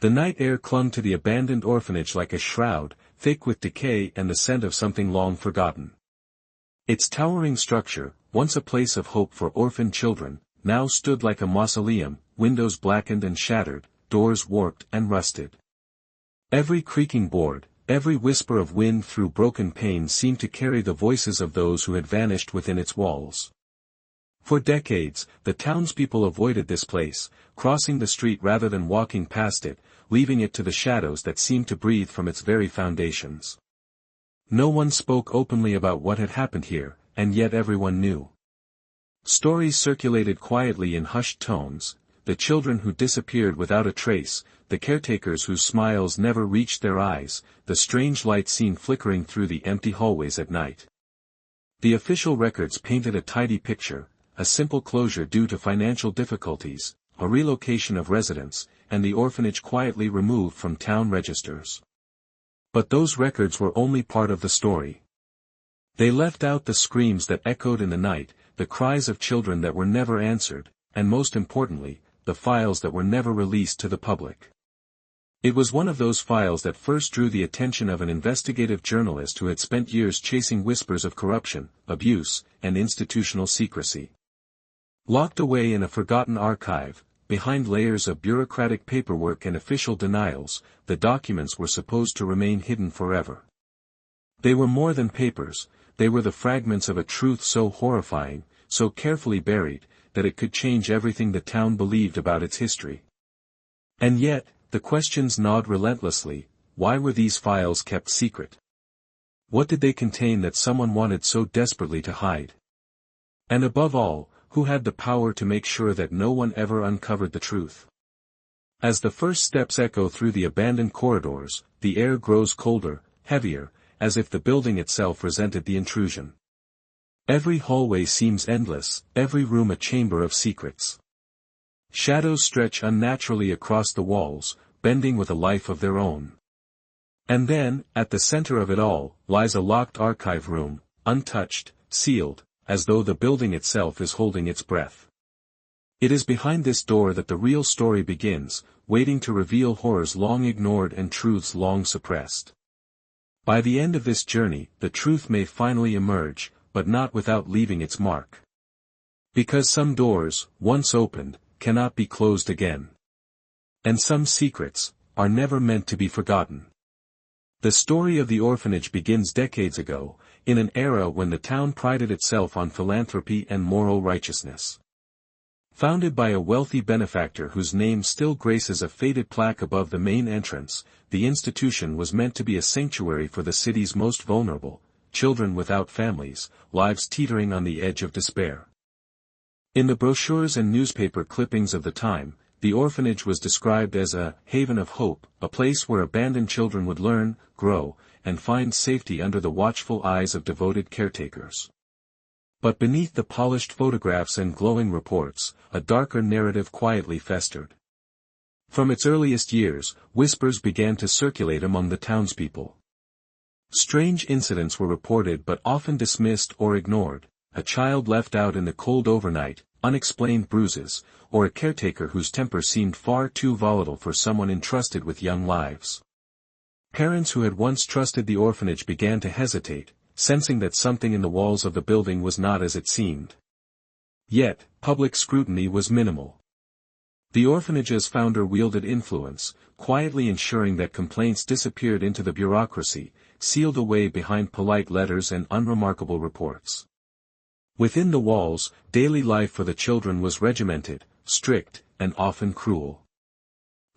The night air clung to the abandoned orphanage like a shroud, thick with decay and the scent of something long forgotten. Its towering structure, once a place of hope for orphan children, now stood like a mausoleum, windows blackened and shattered, doors warped and rusted. Every creaking board, every whisper of wind through broken panes seemed to carry the voices of those who had vanished within its walls. For decades, the townspeople avoided this place, crossing the street rather than walking past it, leaving it to the shadows that seemed to breathe from its very foundations. No one spoke openly about what had happened here, and yet everyone knew. Stories circulated quietly in hushed tones, the children who disappeared without a trace, the caretakers whose smiles never reached their eyes, the strange light seen flickering through the empty hallways at night. The official records painted a tidy picture, a simple closure due to financial difficulties, a relocation of residents, and the orphanage quietly removed from town registers. But those records were only part of the story. They left out the screams that echoed in the night, the cries of children that were never answered, and most importantly, the files that were never released to the public. It was one of those files that first drew the attention of an investigative journalist who had spent years chasing whispers of corruption, abuse, and institutional secrecy. Locked away in a forgotten archive, behind layers of bureaucratic paperwork and official denials, the documents were supposed to remain hidden forever. They were more than papers, they were the fragments of a truth so horrifying, so carefully buried, that it could change everything the town believed about its history. And yet, the questions gnawed relentlessly: why were these files kept secret? What did they contain that someone wanted so desperately to hide? And above all, who had the power to make sure that no one ever uncovered the truth? As the first steps echo through the abandoned corridors, the air grows colder, heavier, as if the building itself resented the intrusion. Every hallway seems endless, every room a chamber of secrets. Shadows stretch unnaturally across the walls, bending with a life of their own. And then, at the center of it all, lies a locked archive room, untouched, sealed, as though the building itself is holding its breath. It is behind this door that the real story begins, waiting to reveal horrors long ignored and truths long suppressed. By the end of this journey, the truth may finally emerge, but not without leaving its mark. Because some doors, once opened, cannot be closed again. And some secrets are never meant to be forgotten. The story of the orphanage begins decades ago, in an era when the town prided itself on philanthropy and moral righteousness. Founded by a wealthy benefactor whose name still graces a faded plaque above the main entrance, the institution was meant to be a sanctuary for the city's most vulnerable, children without families, lives teetering on the edge of despair. In the brochures and newspaper clippings of the time, the orphanage was described as a haven of hope, a place where abandoned children would learn, grow, and find safety under the watchful eyes of devoted caretakers. But beneath the polished photographs and glowing reports, a darker narrative quietly festered. From its earliest years, whispers began to circulate among the townspeople. Strange incidents were reported but often dismissed or ignored: a child left out in the cold overnight, unexplained bruises, or a caretaker whose temper seemed far too volatile for someone entrusted with young lives. Parents who had once trusted the orphanage began to hesitate, sensing that something in the walls of the building was not as it seemed. Yet, public scrutiny was minimal. The orphanage's founder wielded influence, quietly ensuring that complaints disappeared into the bureaucracy, sealed away behind polite letters and unremarkable reports. Within the walls, daily life for the children was regimented, strict, and often cruel.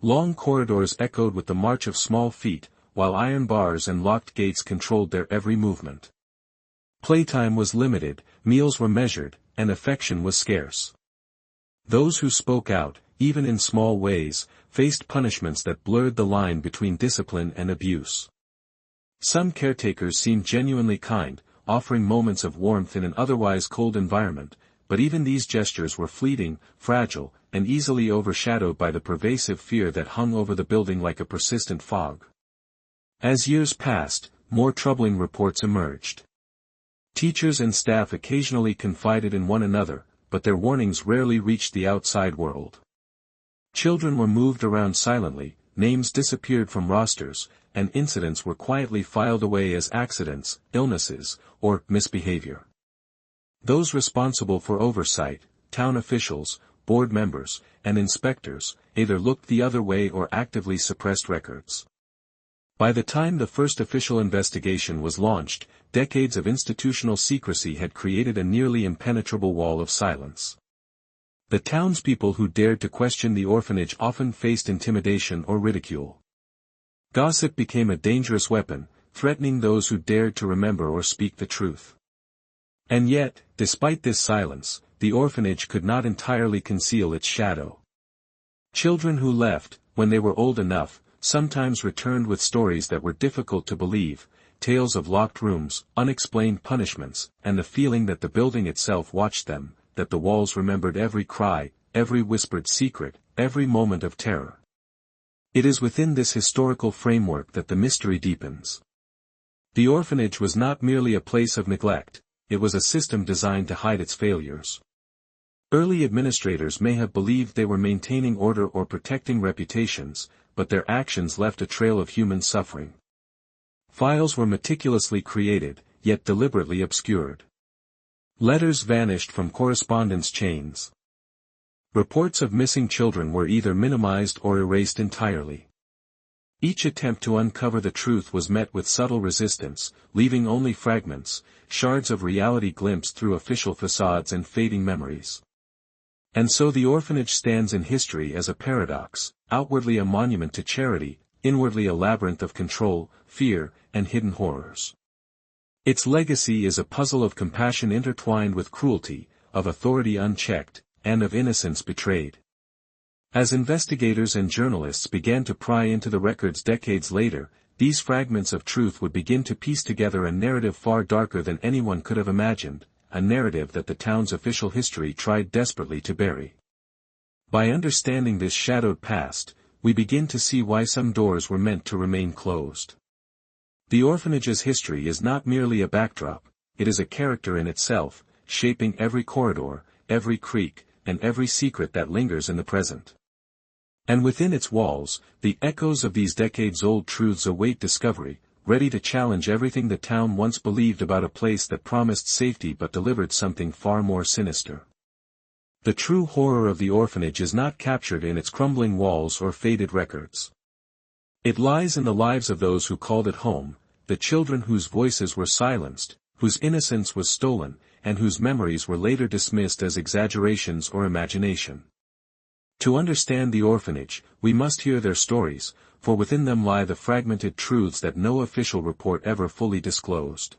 Long corridors echoed with the march of small feet, while iron bars and locked gates controlled their every movement. Playtime was limited, meals were measured, and affection was scarce. Those who spoke out, even in small ways, faced punishments that blurred the line between discipline and abuse. Some caretakers seemed genuinely kind, offering moments of warmth in an otherwise cold environment, but even these gestures were fleeting, fragile, and easily overshadowed by the pervasive fear that hung over the building like a persistent fog. As years passed, more troubling reports emerged. Teachers and staff occasionally confided in one another, but their warnings rarely reached the outside world. Children were moved around silently, names disappeared from rosters, and incidents were quietly filed away as accidents, illnesses, or misbehavior. Those responsible for oversight, town officials, board members, and inspectors, either looked the other way or actively suppressed records. By the time the first official investigation was launched, decades of institutional secrecy had created a nearly impenetrable wall of silence. The townspeople who dared to question the orphanage often faced intimidation or ridicule. Gossip became a dangerous weapon, threatening those who dared to remember or speak the truth. And yet, despite this silence, the orphanage could not entirely conceal its shadow. Children who left, when they were old enough, sometimes returned with stories that were difficult to believe, tales of locked rooms, unexplained punishments, and the feeling that the building itself watched them, that the walls remembered every cry, every whispered secret, every moment of terror. It is within this historical framework that the mystery deepens. The orphanage was not merely a place of neglect, it was a system designed to hide its failures. Early administrators may have believed they were maintaining order or protecting reputations, but their actions left a trail of human suffering. Files were meticulously created, yet deliberately obscured. Letters vanished from correspondence chains. Reports of missing children were either minimized or erased entirely. Each attempt to uncover the truth was met with subtle resistance, leaving only fragments, shards of reality glimpsed through official facades and fading memories. And so the orphanage stands in history as a paradox, outwardly a monument to charity, inwardly a labyrinth of control, fear, and hidden horrors. Its legacy is a puzzle of compassion intertwined with cruelty, of authority unchecked, and of innocence betrayed. As investigators and journalists began to pry into the records decades later, these fragments of truth would begin to piece together a narrative far darker than anyone could have imagined, a narrative that the town's official history tried desperately to bury. By understanding this shadowed past, we begin to see why some doors were meant to remain closed. The orphanage's history is not merely a backdrop, it is a character in itself, shaping every corridor, every creak, and every secret that lingers in the present. And within its walls, the echoes of these decades-old truths await discovery, ready to challenge everything the town once believed about a place that promised safety but delivered something far more sinister. The true horror of the orphanage is not captured in its crumbling walls or faded records. It lies in the lives of those who called it home, the children whose voices were silenced, whose innocence was stolen, and whose memories were later dismissed as exaggerations or imagination. To understand the orphanage, we must hear their stories, for within them lie the fragmented truths that no official report ever fully disclosed.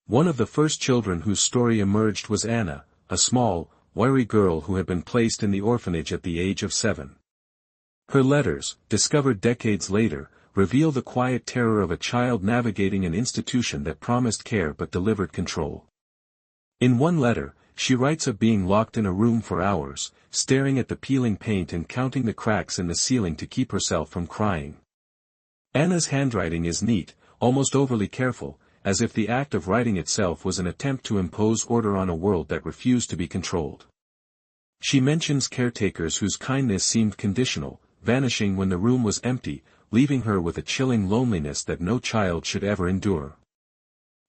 One of the first children whose story emerged was Anna, a small, wiry girl who had been placed in the orphanage at the age of 7. Her letters, discovered decades later, reveal the quiet terror of a child navigating an institution that promised care but delivered control. In one letter, she writes of being locked in a room for hours, staring at the peeling paint and counting the cracks in the ceiling to keep herself from crying. Anna's handwriting is neat, almost overly careful, as if the act of writing itself was an attempt to impose order on a world that refused to be controlled. She mentions caretakers whose kindness seemed conditional, vanishing when the room was empty, leaving her with a chilling loneliness that no child should ever endure.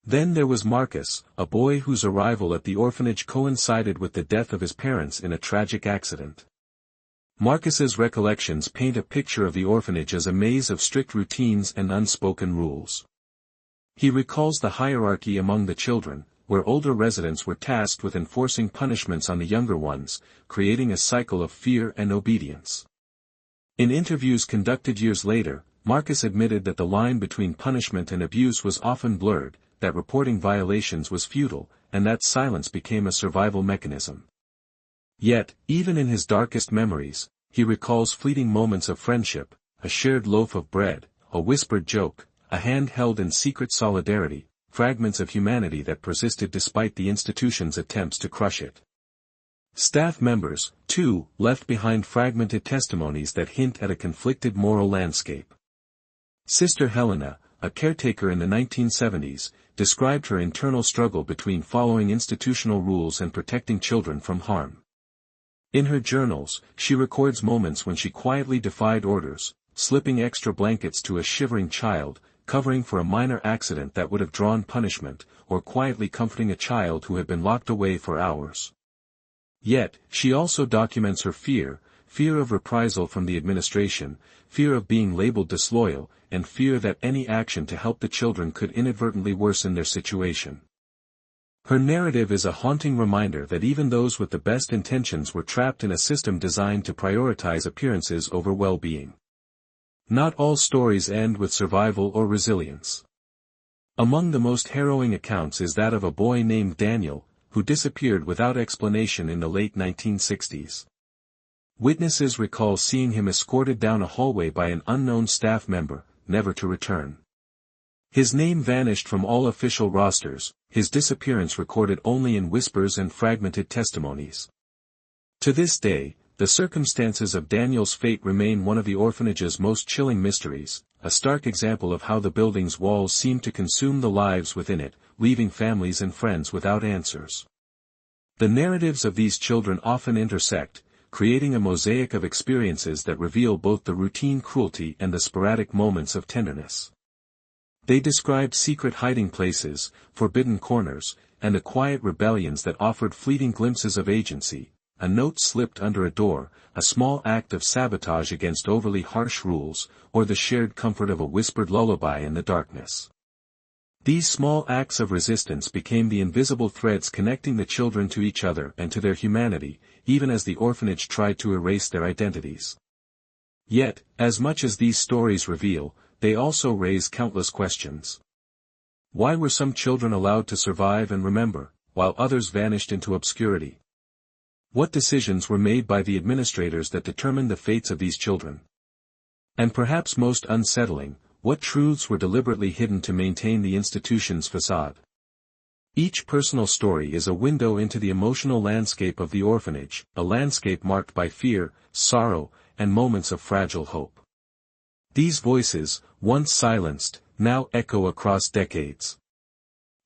Then there was Marcus, a boy whose arrival at the orphanage coincided with the death of his parents in a tragic accident. Marcus's recollections paint a picture of the orphanage as a maze of strict routines and unspoken rules. He recalls the hierarchy among the children, where older residents were tasked with enforcing punishments on the younger ones, creating a cycle of fear and obedience. In interviews conducted years later, Marcus admitted that the line between punishment and abuse was often blurred, that reporting violations was futile, and that silence became a survival mechanism. Yet, even in his darkest memories, he recalls fleeting moments of friendship, a shared loaf of bread, a whispered joke, a hand held in secret solidarity, fragments of humanity that persisted despite the institution's attempts to crush it. Staff members, too, left behind fragmented testimonies that hint at a conflicted moral landscape. Sister Helena, a caretaker in the 1970s, described her internal struggle between following institutional rules and protecting children from harm. In her journals, she records moments when she quietly defied orders, slipping extra blankets to a shivering child, covering for a minor accident that would have drawn punishment, or quietly comforting a child who had been locked away for hours. Yet, she also documents her fear of reprisal from the administration, fear of being labeled disloyal, and fear that any action to help the children could inadvertently worsen their situation. Her narrative is a haunting reminder that even those with the best intentions were trapped in a system designed to prioritize appearances over well-being. Not all stories end with survival or resilience. Among the most harrowing accounts is that of a boy named Daniel, who disappeared without explanation in the late 1960s. Witnesses recall seeing him escorted down a hallway by an unknown staff member, never to return. His name vanished from all official rosters, his disappearance recorded only in whispers and fragmented testimonies. To this day, the circumstances of Daniel's fate remain one of the orphanage's most chilling mysteries, a stark example of how the building's walls seem to consume the lives within it, leaving families and friends without answers. The narratives of these children often intersect, creating a mosaic of experiences that reveal both the routine cruelty and the sporadic moments of tenderness. They described secret hiding places, forbidden corners, and the quiet rebellions that offered fleeting glimpses of agency, a note slipped under a door, a small act of sabotage against overly harsh rules, or the shared comfort of a whispered lullaby in the darkness. These small acts of resistance became the invisible threads connecting the children to each other and to their humanity, even as the orphanage tried to erase their identities. Yet, as much as these stories reveal, they also raise countless questions. Why were some children allowed to survive and remember, while others vanished into obscurity? What decisions were made by the administrators that determined the fates of these children? And perhaps most unsettling, what truths were deliberately hidden to maintain the institution's facade? Each personal story is a window into the emotional landscape of the orphanage, a landscape marked by fear, sorrow, and moments of fragile hope. These voices, once silenced, now echo across decades.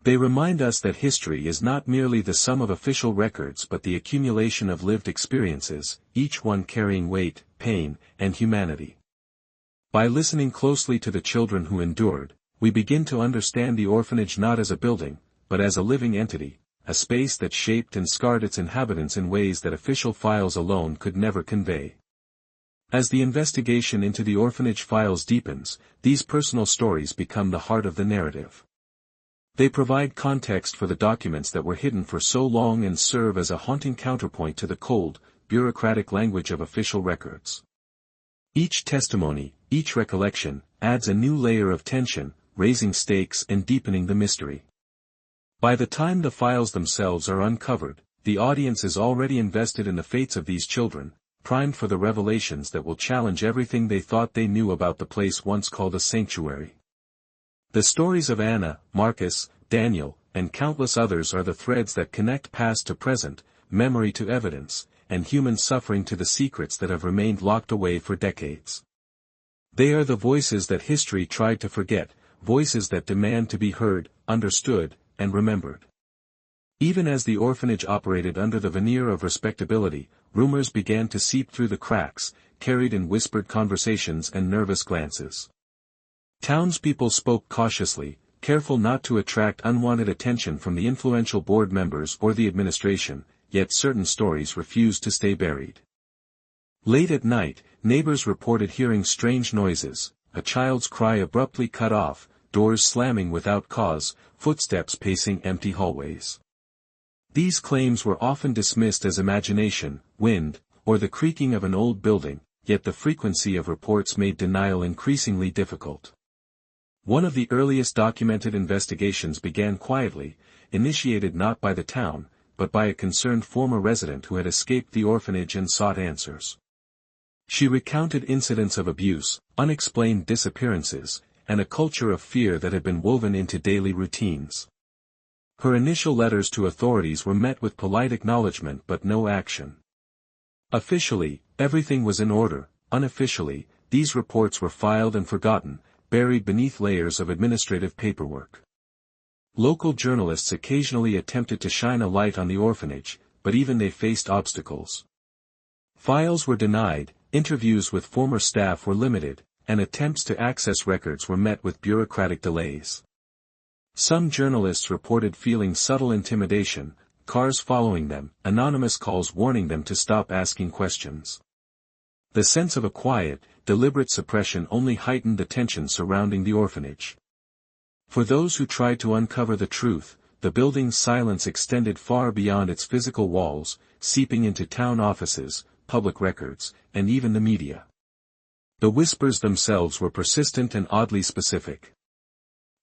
They remind us that history is not merely the sum of official records but the accumulation of lived experiences, each one carrying weight, pain, and humanity. By listening closely to the children who endured, we begin to understand the orphanage not as a building, but as a living entity, a space that shaped and scarred its inhabitants in ways that official files alone could never convey. As the investigation into the orphanage files deepens, these personal stories become the heart of the narrative. They provide context for the documents that were hidden for so long and serve as a haunting counterpoint to the cold, bureaucratic language of official records. Each testimony, each recollection, adds a new layer of tension, raising stakes and deepening the mystery. By the time the files themselves are uncovered, the audience is already invested in the fates of these children, primed for the revelations that will challenge everything they thought they knew about the place once called a sanctuary. The stories of Anna, Marcus, Daniel, and countless others are the threads that connect past to present, memory to evidence, and human suffering to the secrets that have remained locked away for decades. They are the voices that history tried to forget, voices that demand to be heard, understood, and remembered. Even as the orphanage operated under the veneer of respectability, rumors began to seep through the cracks, carried in whispered conversations and nervous glances. Townspeople spoke cautiously, careful not to attract unwanted attention from the influential board members or the administration, yet certain stories refused to stay buried. Late at night, neighbors reported hearing strange noises, a child's cry abruptly cut off, doors slamming without cause, footsteps pacing empty hallways. These claims were often dismissed as imagination, wind, or the creaking of an old building, yet the frequency of reports made denial increasingly difficult. One of the earliest documented investigations began quietly, initiated not by the town, but by a concerned former resident who had escaped the orphanage and sought answers. She recounted incidents of abuse, unexplained disappearances, and a culture of fear that had been woven into daily routines. Her initial letters to authorities were met with polite acknowledgement but no action. Officially, everything was in order; unofficially, these reports were filed and forgotten, buried beneath layers of administrative paperwork. Local journalists occasionally attempted to shine a light on the orphanage, but even they faced obstacles. Files were denied, interviews with former staff were limited, and attempts to access records were met with bureaucratic delays. Some journalists reported feeling subtle intimidation, cars following them, anonymous calls warning them to stop asking questions. The sense of a quiet, deliberate suppression only heightened the tension surrounding the orphanage. For those who tried to uncover the truth, the building's silence extended far beyond its physical walls, seeping into town offices, public records, and even the media. The whispers themselves were persistent and oddly specific.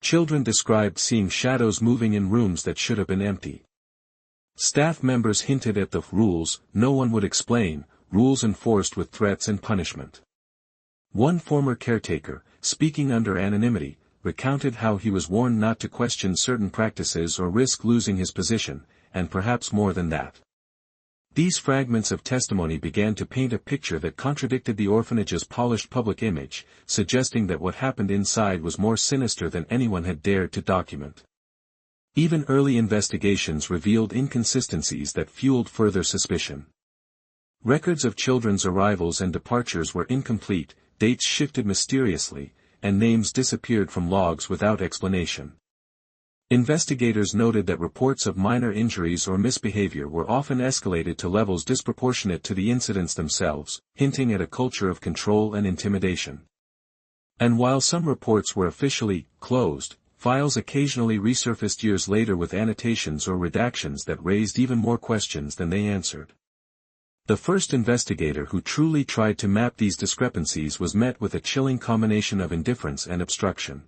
Children described seeing shadows moving in rooms that should have been empty. Staff members hinted at the rules no one would explain, rules enforced with threats and punishment. One former caretaker, speaking under anonymity, recounted how he was warned not to question certain practices or risk losing his position, and perhaps more than that. These fragments of testimony began to paint a picture that contradicted the orphanage's polished public image, suggesting that what happened inside was more sinister than anyone had dared to document. Even early investigations revealed inconsistencies that fueled further suspicion. Records of children's arrivals and departures were incomplete, dates shifted mysteriously, and names disappeared from logs without explanation. Investigators noted that reports of minor injuries or misbehavior were often escalated to levels disproportionate to the incidents themselves, hinting at a culture of control and intimidation. And while some reports were officially closed, files occasionally resurfaced years later with annotations or redactions that raised even more questions than they answered. The first investigator who truly tried to map these discrepancies was met with a chilling combination of indifference and obstruction.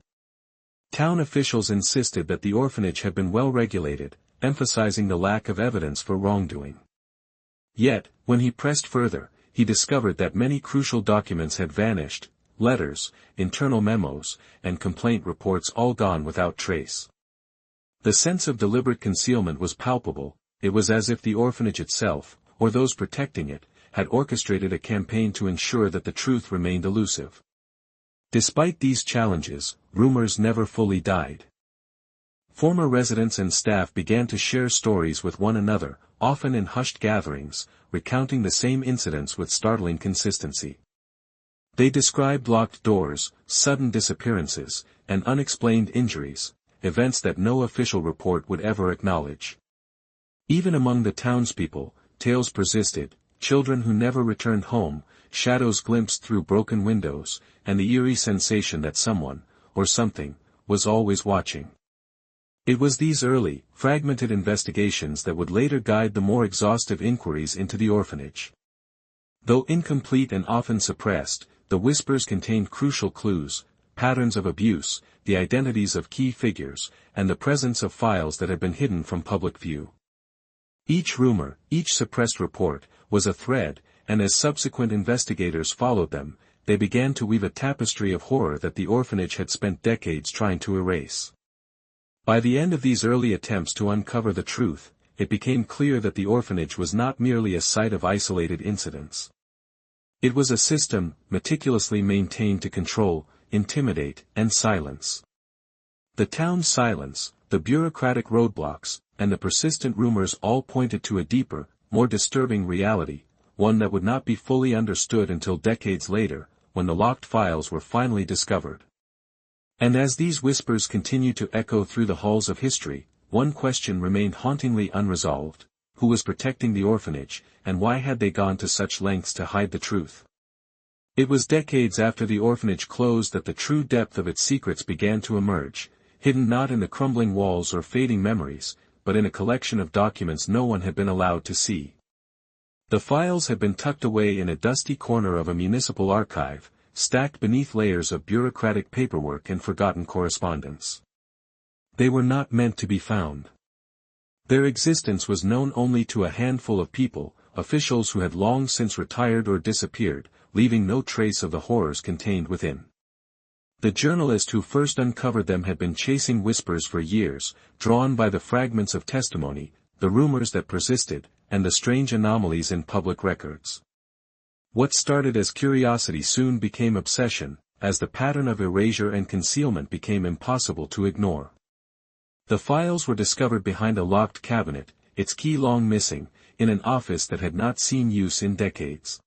Town officials insisted that the orphanage had been well regulated, emphasizing the lack of evidence for wrongdoing. Yet, when he pressed further, he discovered that many crucial documents had vanished, letters, internal memos, and complaint reports all gone without trace. The sense of deliberate concealment was palpable. It was as if the orphanage itself, or those protecting it, had orchestrated a campaign to ensure that the truth remained elusive. Despite these challenges, rumors never fully died. Former residents and staff began to share stories with one another, often in hushed gatherings, recounting the same incidents with startling consistency. They described locked doors, sudden disappearances, and unexplained injuries, events that no official report would ever acknowledge. Even among the townspeople, tales persisted, children who never returned home, shadows glimpsed through broken windows, and the eerie sensation that someone, or something, was always watching. It was these early, fragmented investigations that would later guide the more exhaustive inquiries into the orphanage. Though incomplete and often suppressed, the whispers contained crucial clues, patterns of abuse, the identities of key figures, and the presence of files that had been hidden from public view. Each rumor, each suppressed report, was a thread, and as subsequent investigators followed them, they began to weave a tapestry of horror that the orphanage had spent decades trying to erase. By the end of these early attempts to uncover the truth, it became clear that the orphanage was not merely a site of isolated incidents. It was a system, meticulously maintained to control, intimidate, and silence. The town's silence, the bureaucratic roadblocks, and the persistent rumors all pointed to a deeper, more disturbing reality, one that would not be fully understood until decades later, when the locked files were finally discovered. And as these whispers continued to echo through the halls of history, one question remained hauntingly unresolved: who was protecting the orphanage, and why had they gone to such lengths to hide the truth? It was decades after the orphanage closed that the true depth of its secrets began to emerge, hidden not in the crumbling walls or fading memories, but in a collection of documents no one had been allowed to see. The files had been tucked away in a dusty corner of a municipal archive, stacked beneath layers of bureaucratic paperwork and forgotten correspondence. They were not meant to be found. Their existence was known only to a handful of people, officials who had long since retired or disappeared, leaving no trace of the horrors contained within. The journalist who first uncovered them had been chasing whispers for years, drawn by the fragments of testimony, the rumors that persisted, and the strange anomalies in public records. What started as curiosity soon became obsession, as the pattern of erasure and concealment became impossible to ignore. The files were discovered behind a locked cabinet, its key long missing, in an office that had not seen use in decades.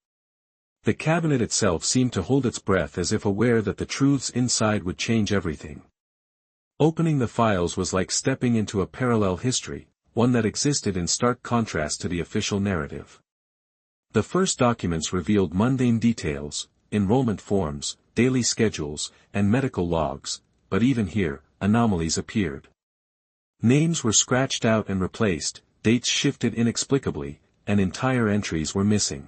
The cabinet itself seemed to hold its breath as if aware that the truths inside would change everything. Opening the files was like stepping into a parallel history, one that existed in stark contrast to the official narrative. The first documents revealed mundane details, enrollment forms, daily schedules, and medical logs, but even here, anomalies appeared. Names were scratched out and replaced, dates shifted inexplicably, and entire entries were missing.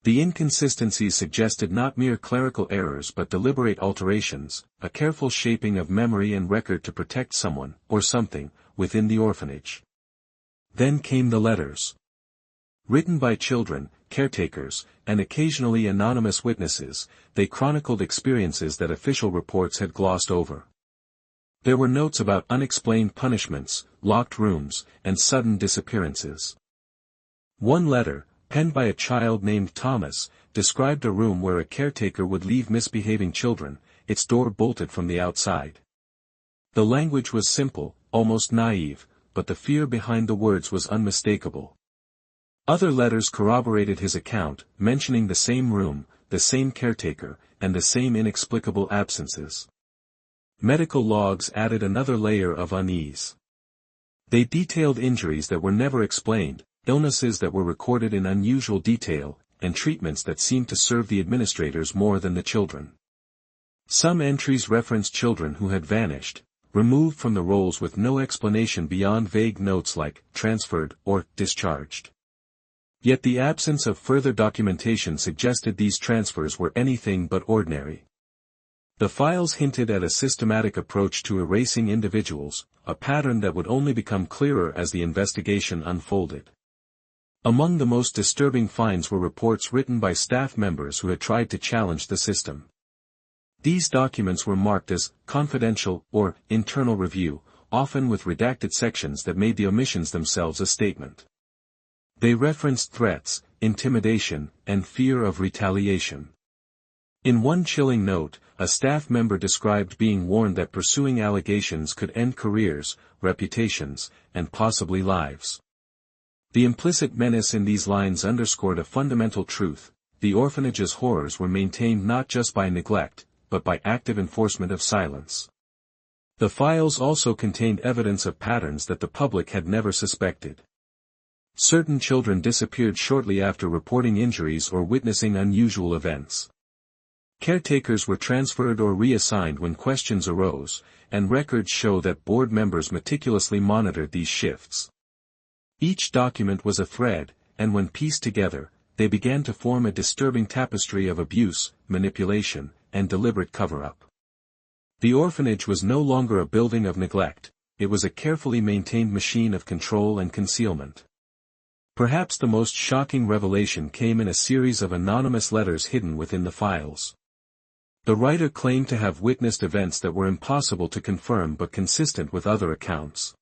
The inconsistencies suggested not mere clerical errors but deliberate alterations, a careful shaping of memory and record to protect someone, or something, within the orphanage. Then came the letters. Written by children, caretakers, and occasionally anonymous witnesses, they chronicled experiences that official reports had glossed over. There were notes about unexplained punishments, locked rooms, and sudden disappearances. One letter, penned by a child named Thomas, described a room where a caretaker would leave misbehaving children, its door bolted from the outside. The language was simple, almost naive, but the fear behind the words was unmistakable. Other letters corroborated his account, mentioning the same room, the same caretaker, and the same inexplicable absences. Medical logs added another layer of unease. They detailed injuries that were never explained, illnesses that were recorded in unusual detail, and treatments that seemed to serve the administrators more than the children. Some entries referenced children who had vanished, removed from the rolls with no explanation beyond vague notes like transferred or discharged. Yet the absence of further documentation suggested these transfers were anything but ordinary. The files hinted at a systematic approach to erasing individuals, a pattern that would only become clearer as the investigation unfolded. Among the most disturbing finds were reports written by staff members who had tried to challenge the system. These documents were marked as confidential or internal review, often with redacted sections that made the omissions themselves a statement. They referenced threats, intimidation, and fear of retaliation. In one chilling note, a staff member described being warned that pursuing allegations could end careers, reputations, and possibly lives. The implicit menace in these lines underscored a fundamental truth: the orphanage's horrors were maintained not just by neglect, but by active enforcement of silence. The files also contained evidence of patterns that the public had never suspected. Certain children disappeared shortly after reporting injuries or witnessing unusual events. Caretakers were transferred or reassigned when questions arose, and records show that board members meticulously monitored these shifts. Each document was a thread, and when pieced together, they began to form a disturbing tapestry of abuse, manipulation, and deliberate cover-up. The orphanage was no longer a building of neglect, it was a carefully maintained machine of control and concealment. Perhaps the most shocking revelation came in a series of anonymous letters hidden within the files. The writer claimed to have witnessed events that were impossible to confirm but consistent with other accounts.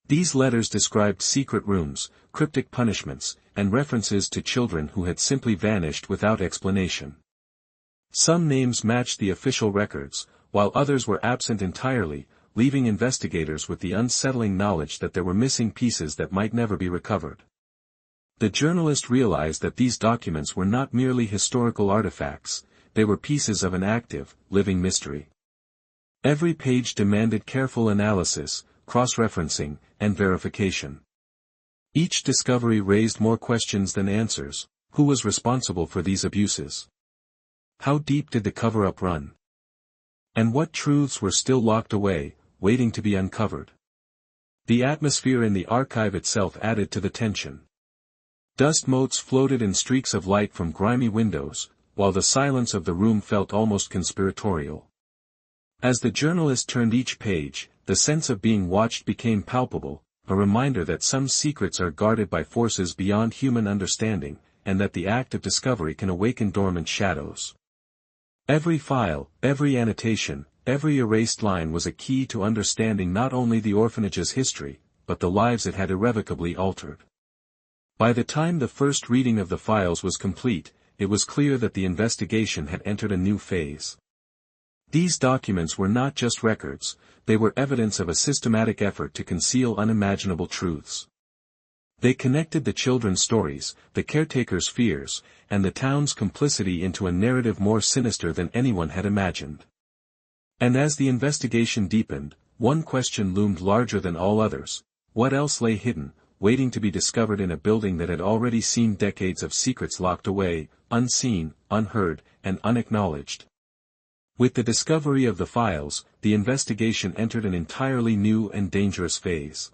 These letters described secret rooms, cryptic punishments, and references to children who had simply vanished without explanation. Some names matched the official records, while others were absent entirely, leaving investigators with the unsettling knowledge that there were missing pieces that might never be recovered. The journalist realized that these documents were not merely historical artifacts, they were pieces of an active, living mystery. Every page demanded careful analysis, cross-referencing, and verification. Each discovery raised more questions than answers. Who was responsible for these abuses? How deep did the cover-up run? And what truths were still locked away, waiting to be uncovered? The atmosphere in the archive itself added to the tension. Dust motes floated in streaks of light from grimy windows, while the silence of the room felt almost conspiratorial. As the journalist turned each page, the sense of being watched became palpable, a reminder that some secrets are guarded by forces beyond human understanding, and that the act of discovery can awaken dormant shadows. Every file, every annotation, every erased line was a key to understanding not only the orphanage's history, but the lives it had irrevocably altered. By the time the first reading of the files was complete, it was clear that the investigation had entered a new phase. These documents were not just records, they were evidence of a systematic effort to conceal unimaginable truths. They connected the children's stories, the caretaker's fears, and the town's complicity into a narrative more sinister than anyone had imagined. And as the investigation deepened, one question loomed larger than all others: what else lay hidden, waiting to be discovered in a building that had already seen decades of secrets locked away, unseen, unheard, and unacknowledged? With the discovery of the files, the investigation entered an entirely new and dangerous phase.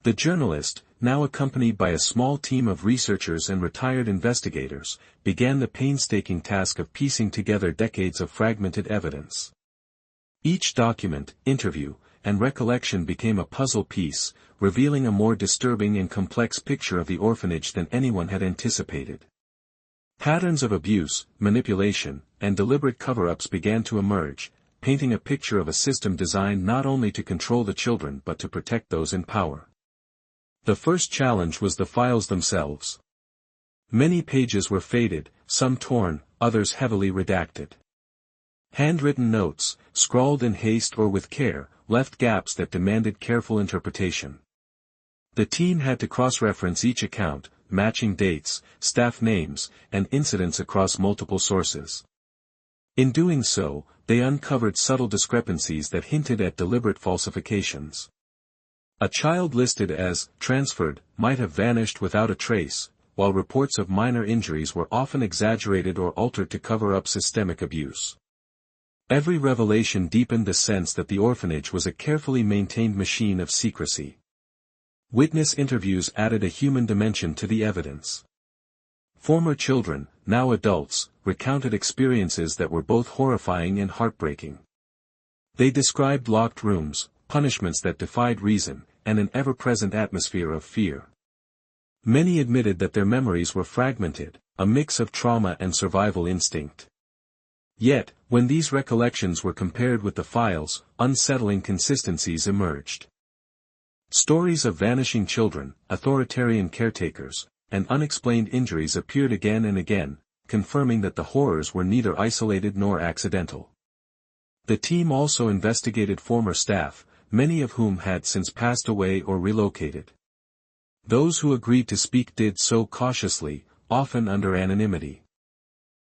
The journalist, now accompanied by a small team of researchers and retired investigators, began the painstaking task of piecing together decades of fragmented evidence. Each document, interview, and recollection became a puzzle piece, revealing a more disturbing and complex picture of the orphanage than anyone had anticipated. Patterns of abuse, manipulation, and deliberate cover-ups began to emerge, painting a picture of a system designed not only to control the children but to protect those in power. The first challenge was the files themselves. Many pages were faded, some torn, others heavily redacted. Handwritten notes, scrawled in haste or with care, left gaps that demanded careful interpretation. The team had to cross-reference each account, matching dates, staff names, and incidents across multiple sources. In doing so, they uncovered subtle discrepancies that hinted at deliberate falsifications. A child listed as transferred might have vanished without a trace, while reports of minor injuries were often exaggerated or altered to cover up systemic abuse. Every revelation deepened the sense that the orphanage was a carefully maintained machine of secrecy. Witness interviews added a human dimension to the evidence. Former children, now adults, recounted experiences that were both horrifying and heartbreaking. They described locked rooms, punishments that defied reason, and an ever-present atmosphere of fear. Many admitted that their memories were fragmented, a mix of trauma and survival instinct. Yet, when these recollections were compared with the files, unsettling consistencies emerged. Stories of vanishing children, authoritarian caretakers, and unexplained injuries appeared again and again, confirming that the horrors were neither isolated nor accidental. The team also investigated former staff, many of whom had since passed away or relocated. Those who agreed to speak did so cautiously, often under anonymity.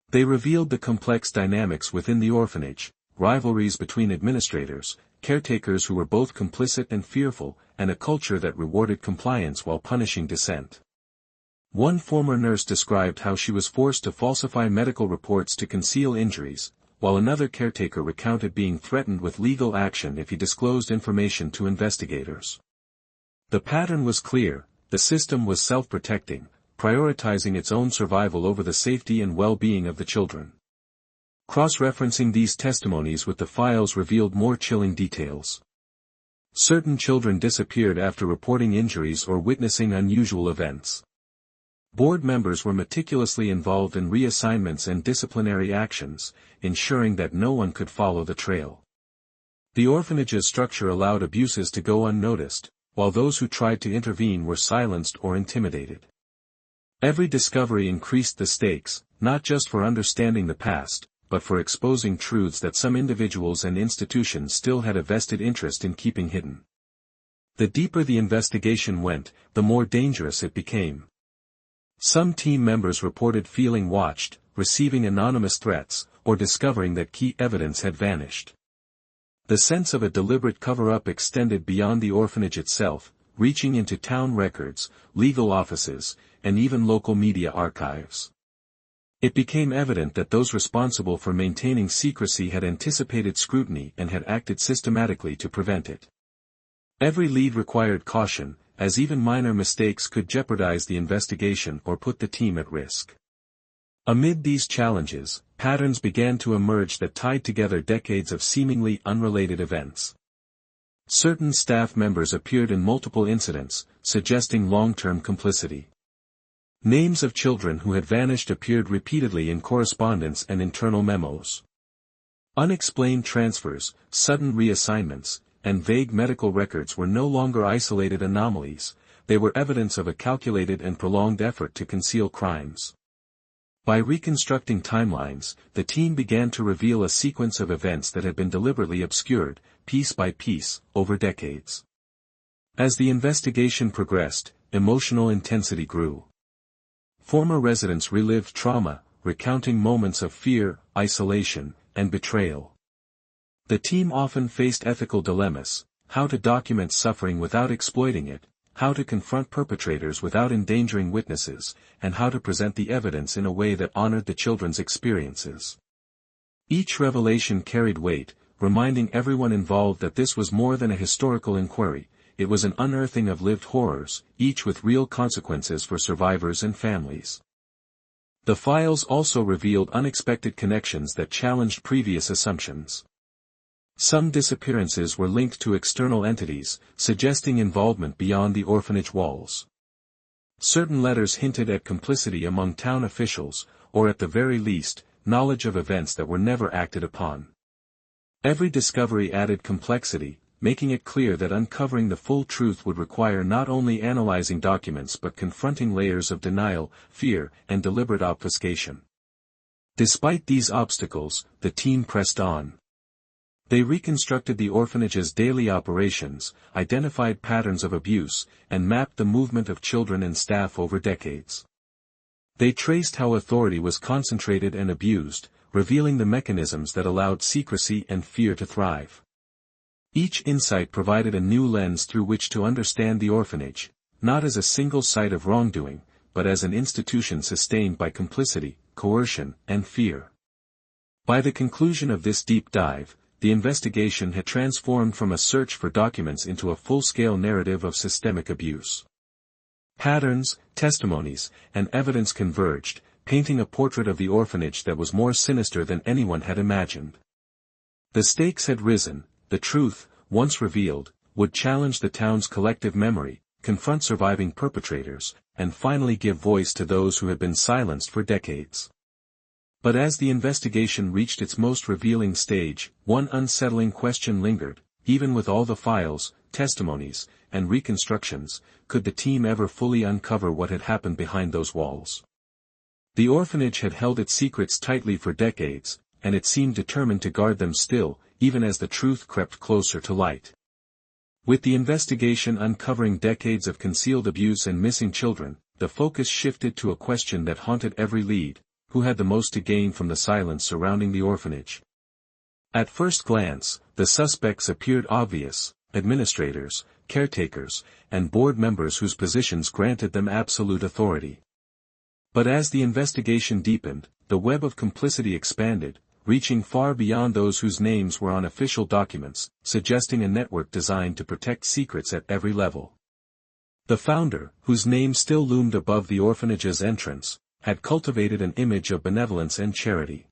They revealed the complex dynamics within the orphanage, rivalries between administrators, caretakers who were both complicit and fearful, and a culture that rewarded compliance while punishing dissent. One former nurse described how she was forced to falsify medical reports to conceal injuries, while another caretaker recounted being threatened with legal action if he disclosed information to investigators. The pattern was clear: the system was self-protecting, prioritizing its own survival over the safety and well-being of the children. Cross-referencing these testimonies with the files revealed more chilling details. Certain children disappeared after reporting injuries or witnessing unusual events. Board members were meticulously involved in reassignments and disciplinary actions, ensuring that no one could follow the trail. The orphanage's structure allowed abuses to go unnoticed, while those who tried to intervene were silenced or intimidated. Every discovery increased the stakes, not just for understanding the past, but for exposing truths that some individuals and institutions still had a vested interest in keeping hidden. The deeper the investigation went, the more dangerous it became. Some team members reported feeling watched, receiving anonymous threats, or discovering that key evidence had vanished. The sense of a deliberate cover-up extended beyond the orphanage itself, reaching into town records, legal offices, and even local media archives. It became evident that those responsible for maintaining secrecy had anticipated scrutiny and had acted systematically to prevent it. Every lead required caution, as even minor mistakes could jeopardize the investigation or put the team at risk. Amid these challenges, patterns began to emerge that tied together decades of seemingly unrelated events. Certain staff members appeared in multiple incidents, suggesting long-term complicity. Names of children who had vanished appeared repeatedly in correspondence and internal memos. Unexplained transfers, sudden reassignments, and vague medical records were no longer isolated anomalies, they were evidence of a calculated and prolonged effort to conceal crimes. By reconstructing timelines, the team began to reveal a sequence of events that had been deliberately obscured, piece by piece, over decades. As the investigation progressed, emotional intensity grew. Former residents relived trauma, recounting moments of fear, isolation, and betrayal. The team often faced ethical dilemmas: how to document suffering without exploiting it, how to confront perpetrators without endangering witnesses, and how to present the evidence in a way that honored the children's experiences. Each revelation carried weight, reminding everyone involved that this was more than a historical inquiry. It was an unearthing of lived horrors, each with real consequences for survivors and families. The files also revealed unexpected connections that challenged previous assumptions. Some disappearances were linked to external entities, suggesting involvement beyond the orphanage walls. Certain letters hinted at complicity among town officials, or at the very least, knowledge of events that were never acted upon. Every discovery added complexity, making it clear that uncovering the full truth would require not only analyzing documents but confronting layers of denial, fear, and deliberate obfuscation. Despite these obstacles, the team pressed on. They reconstructed the orphanage's daily operations, identified patterns of abuse, and mapped the movement of children and staff over decades. They traced how authority was concentrated and abused, revealing the mechanisms that allowed secrecy and fear to thrive. Each insight provided a new lens through which to understand the orphanage, not as a single site of wrongdoing, but as an institution sustained by complicity, coercion, and fear. By the conclusion of this deep dive, the investigation had transformed from a search for documents into a full-scale narrative of systemic abuse. Patterns, testimonies, and evidence converged, painting a portrait of the orphanage that was more sinister than anyone had imagined. The stakes had risen. The truth, once revealed, would challenge the town's collective memory, confront surviving perpetrators, and finally give voice to those who had been silenced for decades. But as the investigation reached its most revealing stage, one unsettling question lingered: even with all the files, testimonies, and reconstructions, could the team ever fully uncover what had happened behind those walls? The orphanage had held its secrets tightly for decades, and it seemed determined to guard them still, even as the truth crept closer to light. With the investigation uncovering decades of concealed abuse and missing children, the focus shifted to a question that haunted every lead: who had the most to gain from the silence surrounding the orphanage? At first glance, the suspects appeared obvious: administrators, caretakers, and board members whose positions granted them absolute authority. But as the investigation deepened, the web of complicity expanded, reaching far beyond those whose names were on official documents, suggesting a network designed to protect secrets at every level. The founder, whose name still loomed above the orphanage's entrance, had cultivated an image of benevolence and charity.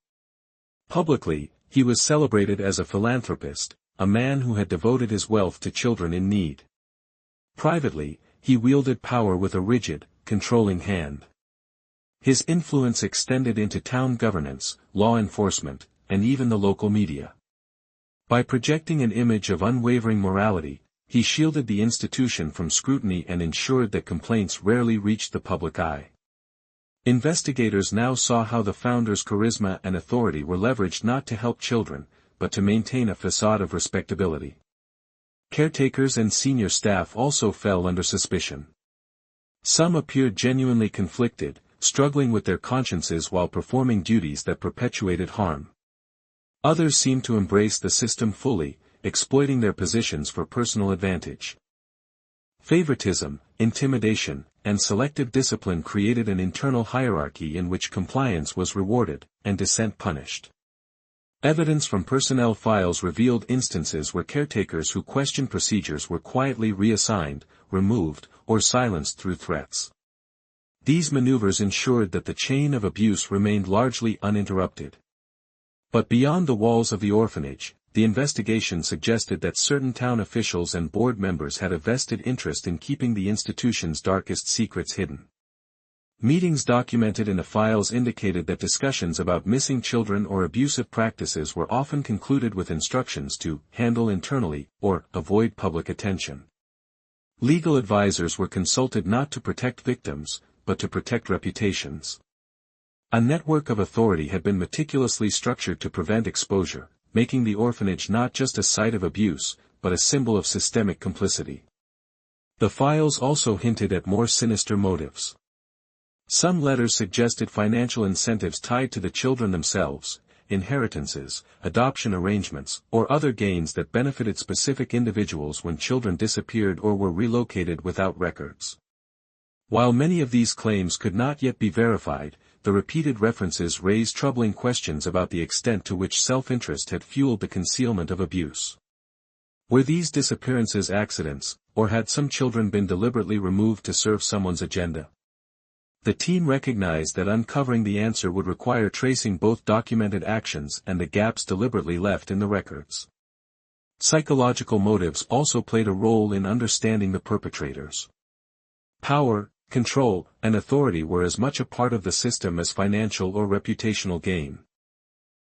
Publicly, he was celebrated as a philanthropist, a man who had devoted his wealth to children in need. Privately, he wielded power with a rigid, controlling hand. His influence extended into town governance, law enforcement, and even the local media. By projecting an image of unwavering morality, he shielded the institution from scrutiny and ensured that complaints rarely reached the public eye. Investigators now saw how the founder's charisma and authority were leveraged not to help children, but to maintain a facade of respectability. Caretakers and senior staff also fell under suspicion. Some appeared genuinely conflicted, struggling with their consciences while performing duties that perpetuated harm. Others seemed to embrace the system fully, exploiting their positions for personal advantage. Favoritism, intimidation, and selective discipline created an internal hierarchy in which compliance was rewarded, and dissent punished. Evidence from personnel files revealed instances where caretakers who questioned procedures were quietly reassigned, removed, or silenced through threats. These maneuvers ensured that the chain of abuse remained largely uninterrupted. But beyond the walls of the orphanage, the investigation suggested that certain town officials and board members had a vested interest in keeping the institution's darkest secrets hidden. Meetings documented in the files indicated that discussions about missing children or abusive practices were often concluded with instructions to handle internally or avoid public attention. Legal advisors were consulted not to protect victims, but to protect reputations. A network of authority had been meticulously structured to prevent exposure, making the orphanage not just a site of abuse, but a symbol of systemic complicity. The files also hinted at more sinister motives. Some letters suggested financial incentives tied to the children themselves, inheritances, adoption arrangements, or other gains that benefited specific individuals when children disappeared or were relocated without records. While many of these claims could not yet be verified, the repeated references raised troubling questions about the extent to which self-interest had fueled the concealment of abuse. Were these disappearances accidents, or had some children been deliberately removed to serve someone's agenda? The team recognized that uncovering the answer would require tracing both documented actions and the gaps deliberately left in the records. Psychological motives also played a role in understanding the perpetrators. Power, control, and authority were as much a part of the system as financial or reputational gain.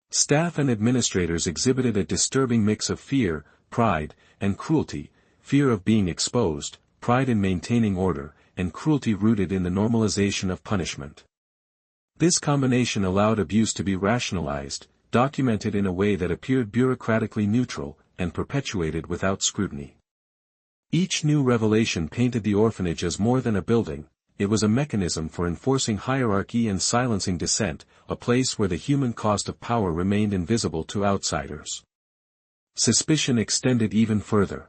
Staff and administrators exhibited a disturbing mix of fear, pride, and cruelty, fear of being exposed, pride in maintaining order, and cruelty rooted in the normalization of punishment. This combination allowed abuse to be rationalized, documented in a way that appeared bureaucratically neutral, and perpetuated without scrutiny. Each new revelation painted the orphanage as more than a building. It was a mechanism for enforcing hierarchy and silencing dissent, a place where the human cost of power remained invisible to outsiders. Suspicion extended even further.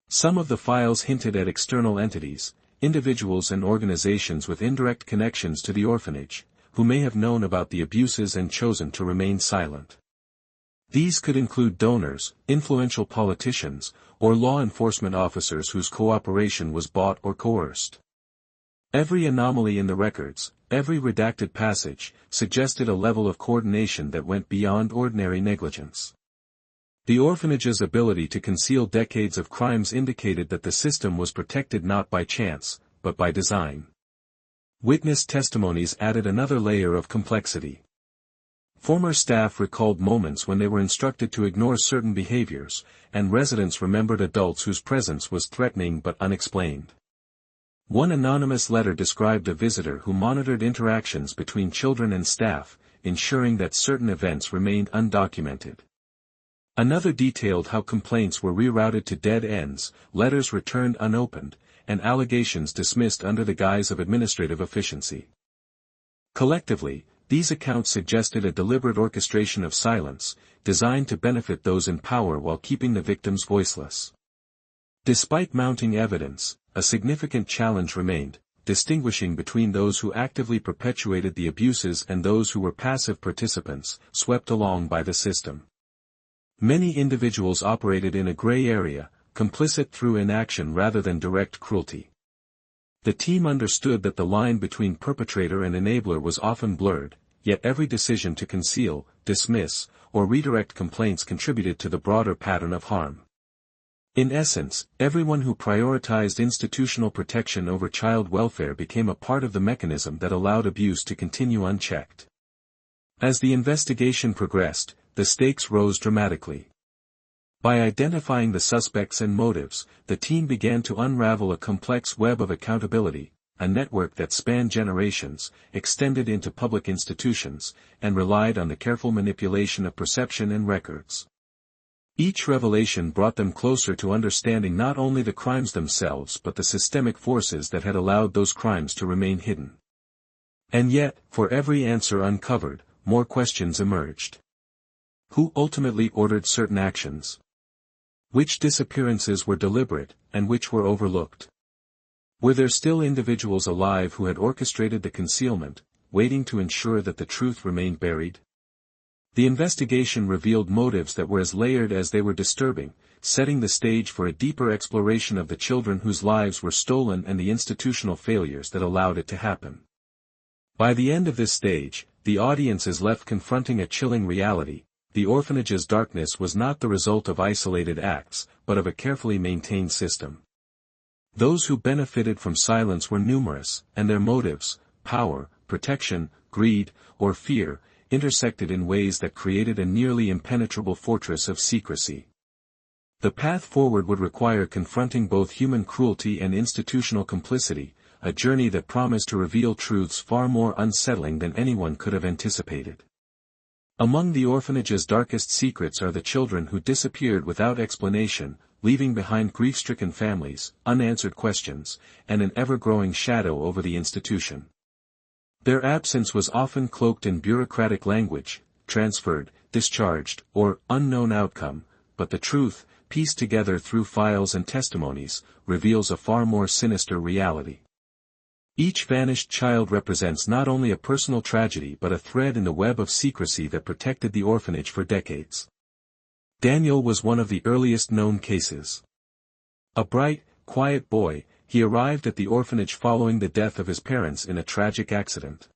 Some of the files hinted at external entities, individuals and organizations with indirect connections to the orphanage, who may have known about the abuses and chosen to remain silent. These could include donors, influential politicians, or law enforcement officers whose cooperation was bought or coerced. Every anomaly in the records, every redacted passage, suggested a level of coordination that went beyond ordinary negligence. The orphanage's ability to conceal decades of crimes indicated that the system was protected not by chance, but by design. Witness testimonies added another layer of complexity. Former staff recalled moments when they were instructed to ignore certain behaviors, and residents remembered adults whose presence was threatening but unexplained. One anonymous letter described a visitor who monitored interactions between children and staff, ensuring that certain events remained undocumented. Another detailed how complaints were rerouted to dead ends, letters returned unopened, and allegations dismissed under the guise of administrative efficiency. Collectively, these accounts suggested a deliberate orchestration of silence, designed to benefit those in power while keeping the victims voiceless. Despite mounting evidence, a significant challenge remained, distinguishing between those who actively perpetuated the abuses and those who were passive participants, swept along by the system. Many individuals operated in a gray area, complicit through inaction rather than direct cruelty. The team understood that the line between perpetrator and enabler was often blurred, yet every decision to conceal, dismiss, or redirect complaints contributed to the broader pattern of harm. In essence, everyone who prioritized institutional protection over child welfare became a part of the mechanism that allowed abuse to continue unchecked. As the investigation progressed, the stakes rose dramatically. By identifying the suspects and motives, the team began to unravel a complex web of accountability, a network that spanned generations, extended into public institutions, and relied on the careful manipulation of perception and records. Each revelation brought them closer to understanding not only the crimes themselves but the systemic forces that had allowed those crimes to remain hidden. And yet, for every answer uncovered, more questions emerged. Who ultimately ordered certain actions? Which disappearances were deliberate, and which were overlooked? Were there still individuals alive who had orchestrated the concealment, waiting to ensure that the truth remained buried? The investigation revealed motives that were as layered as they were disturbing, setting the stage for a deeper exploration of the children whose lives were stolen and the institutional failures that allowed it to happen. By the end of this stage, the audience is left confronting a chilling reality. The orphanage's darkness was not the result of isolated acts, but of a carefully maintained system. Those who benefited from silence were numerous, and their motives, power, protection, greed, or fear, intersected in ways that created a nearly impenetrable fortress of secrecy. The path forward would require confronting both human cruelty and institutional complicity, a journey that promised to reveal truths far more unsettling than anyone could have anticipated. Among the orphanage's darkest secrets are the children who disappeared without explanation, leaving behind grief-stricken families, unanswered questions, and an ever-growing shadow over the institution. Their absence was often cloaked in bureaucratic language, transferred, discharged, or unknown outcome, but the truth, pieced together through files and testimonies, reveals a far more sinister reality. Each vanished child represents not only a personal tragedy but a thread in the web of secrecy that protected the orphanage for decades. Daniel was one of the earliest known cases. A bright, quiet boy, he arrived at the orphanage following the death of his parents in a tragic accident.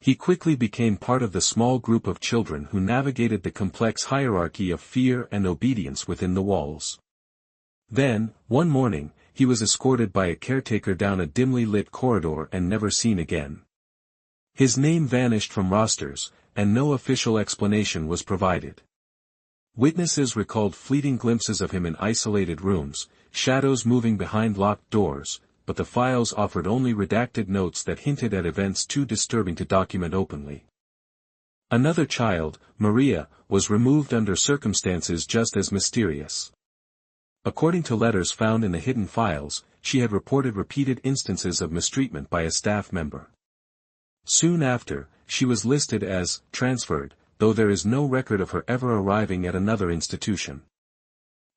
He quickly became part of the small group of children who navigated the complex hierarchy of fear and obedience within the walls. Then, one morning, he was escorted by a caretaker down a dimly lit corridor and never seen again. His name vanished from rosters, and no official explanation was provided. Witnesses recalled fleeting glimpses of him in isolated rooms, shadows moving behind locked doors, but the files offered only redacted notes that hinted at events too disturbing to document openly. Another child, Maria, was removed under circumstances just as mysterious. According to letters found in the hidden files, she had reported repeated instances of mistreatment by a staff member. Soon after, she was listed as transferred, though there is no record of her ever arriving at another institution.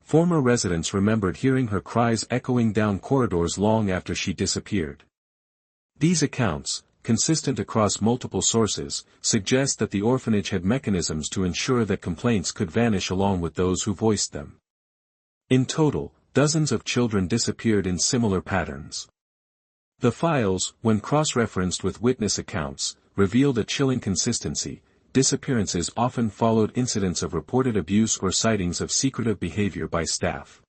Former residents remembered hearing her cries echoing down corridors long after she disappeared. These accounts, consistent across multiple sources, suggest that the orphanage had mechanisms to ensure that complaints could vanish along with those who voiced them. In total, dozens of children disappeared in similar patterns. The files, when cross-referenced with witness accounts, revealed a chilling consistency. Disappearances often followed incidents of reported abuse or sightings of secretive behavior by staff.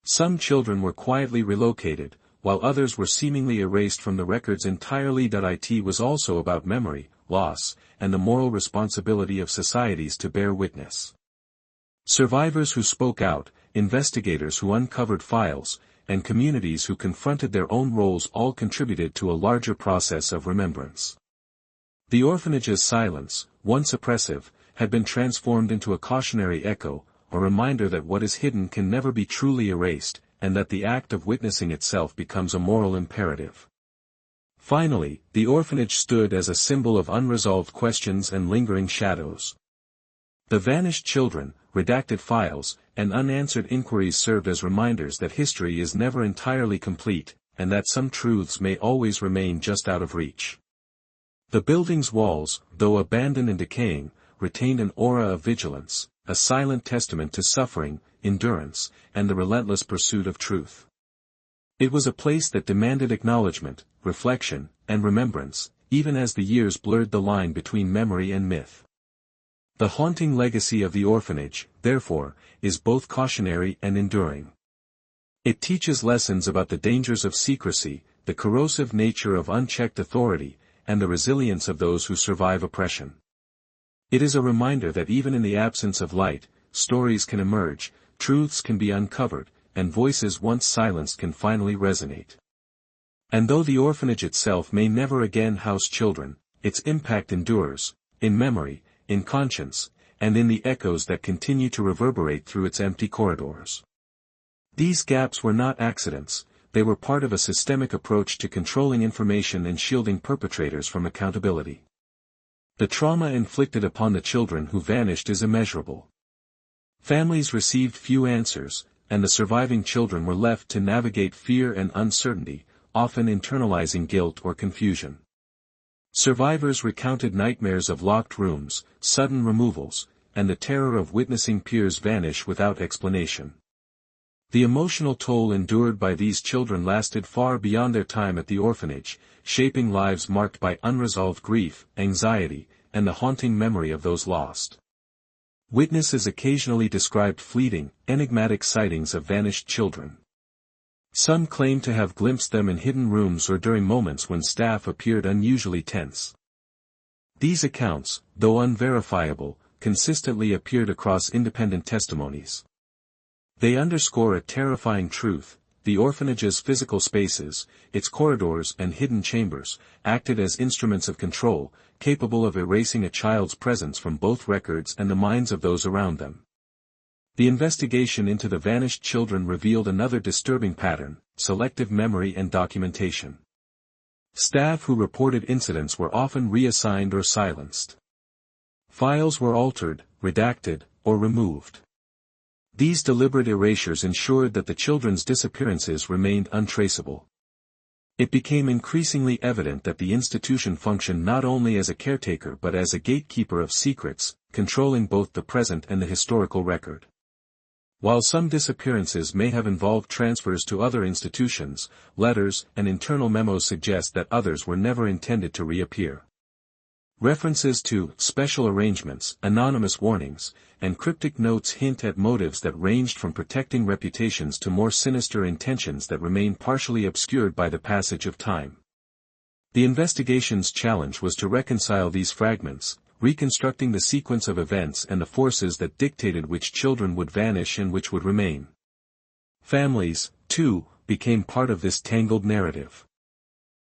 Some children were quietly relocated, while others were seemingly erased from the records entirely. It was also about memory, loss, and the moral responsibility of societies to bear witness. Survivors who spoke out, investigators who uncovered files, and communities who confronted their own roles all contributed to a larger process of remembrance. The orphanage's silence, once oppressive, had been transformed into a cautionary echo, a reminder that what is hidden can never be truly erased, and that the act of witnessing itself becomes a moral imperative. Finally, the orphanage stood as a symbol of unresolved questions and lingering shadows. The vanished children, redacted files, and unanswered inquiries served as reminders that history is never entirely complete, and that some truths may always remain just out of reach. The building's walls, though abandoned and decaying, retained an aura of vigilance, a silent testament to suffering, endurance, and the relentless pursuit of truth. It was a place that demanded acknowledgement, reflection, and remembrance, even as the years blurred the line between memory and myth. The haunting legacy of the orphanage, therefore, is both cautionary and enduring. It teaches lessons about the dangers of secrecy, the corrosive nature of unchecked authority, and the resilience of those who survive oppression. It is a reminder that even in the absence of light, stories can emerge, truths can be uncovered, and voices once silenced can finally resonate. And though the orphanage itself may never again house children, its impact endures, in memory, in conscience, and in the echoes that continue to reverberate through its empty corridors. These gaps were not accidents. They were part of a systemic approach to controlling information and shielding perpetrators from accountability. The trauma inflicted upon the children who vanished is immeasurable. Families received few answers, and the surviving children were left to navigate fear and uncertainty, often internalizing guilt or confusion. Survivors recounted nightmares of locked rooms, sudden removals, and the terror of witnessing peers vanish without explanation. The emotional toll endured by these children lasted far beyond their time at the orphanage, shaping lives marked by unresolved grief, anxiety, and the haunting memory of those lost. Witnesses occasionally described fleeting, enigmatic sightings of vanished children. Some claimed to have glimpsed them in hidden rooms or during moments when staff appeared unusually tense. These accounts, though unverifiable, consistently appeared across independent testimonies. They underscore a terrifying truth: the orphanage's physical spaces, its corridors and hidden chambers, acted as instruments of control, capable of erasing a child's presence from both records and the minds of those around them. The investigation into the vanished children revealed another disturbing pattern: selective memory and documentation. Staff who reported incidents were often reassigned or silenced. Files were altered, redacted, or removed. These deliberate erasures ensured that the children's disappearances remained untraceable. It became increasingly evident that the institution functioned not only as a caretaker but as a gatekeeper of secrets, controlling both the present and the historical record. While some disappearances may have involved transfers to other institutions, letters and internal memos suggest that others were never intended to reappear. References to special arrangements, anonymous warnings, and cryptic notes hint at motives that ranged from protecting reputations to more sinister intentions that remain partially obscured by the passage of time. The investigation's challenge was to reconcile these fragments, reconstructing the sequence of events and the forces that dictated which children would vanish and which would remain. Families, too, became part of this tangled narrative.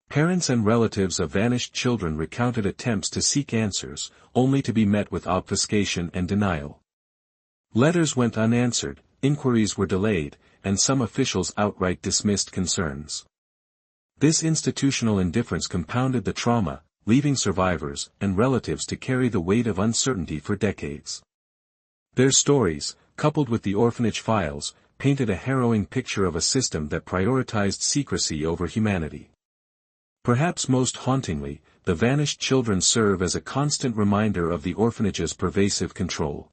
Parents and relatives of vanished children recounted attempts to seek answers, only to be met with obfuscation and denial. Letters went unanswered, inquiries were delayed, and some officials outright dismissed concerns. This institutional indifference compounded the trauma, leaving survivors and relatives to carry the weight of uncertainty for decades. Their stories, coupled with the orphanage files, painted a harrowing picture of a system that prioritized secrecy over humanity. Perhaps most hauntingly, the vanished children serve as a constant reminder of the orphanage's pervasive control.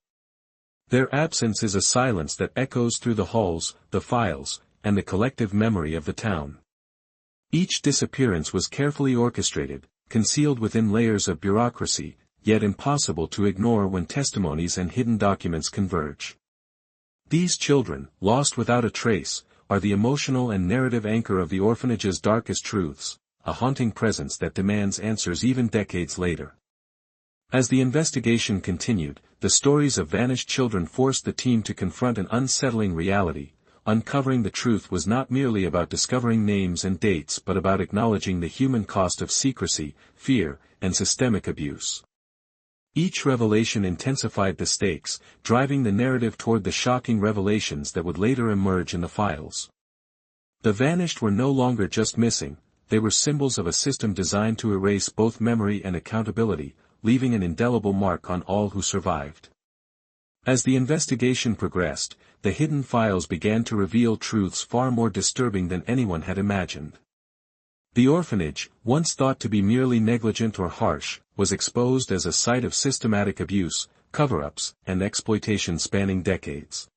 Their absence is a silence that echoes through the halls, the files, and the collective memory of the town. Each disappearance was carefully orchestrated, concealed within layers of bureaucracy, yet impossible to ignore when testimonies and hidden documents converge. These children, lost without a trace, are the emotional and narrative anchor of the orphanage's darkest truths, a haunting presence that demands answers even decades later. As the investigation continued, the stories of vanished children forced the team to confront an unsettling reality. Uncovering the truth was not merely about discovering names and dates but about acknowledging the human cost of secrecy, fear, and systemic abuse. Each revelation intensified the stakes, driving the narrative toward the shocking revelations that would later emerge in the files. The vanished were no longer just missing, they were symbols of a system designed to erase both memory and accountability, leaving an indelible mark on all who survived. As the investigation progressed, the hidden files began to reveal truths far more disturbing than anyone had imagined. The orphanage, once thought to be merely negligent or harsh, was exposed as a site of systematic abuse, cover-ups, and exploitation spanning decades.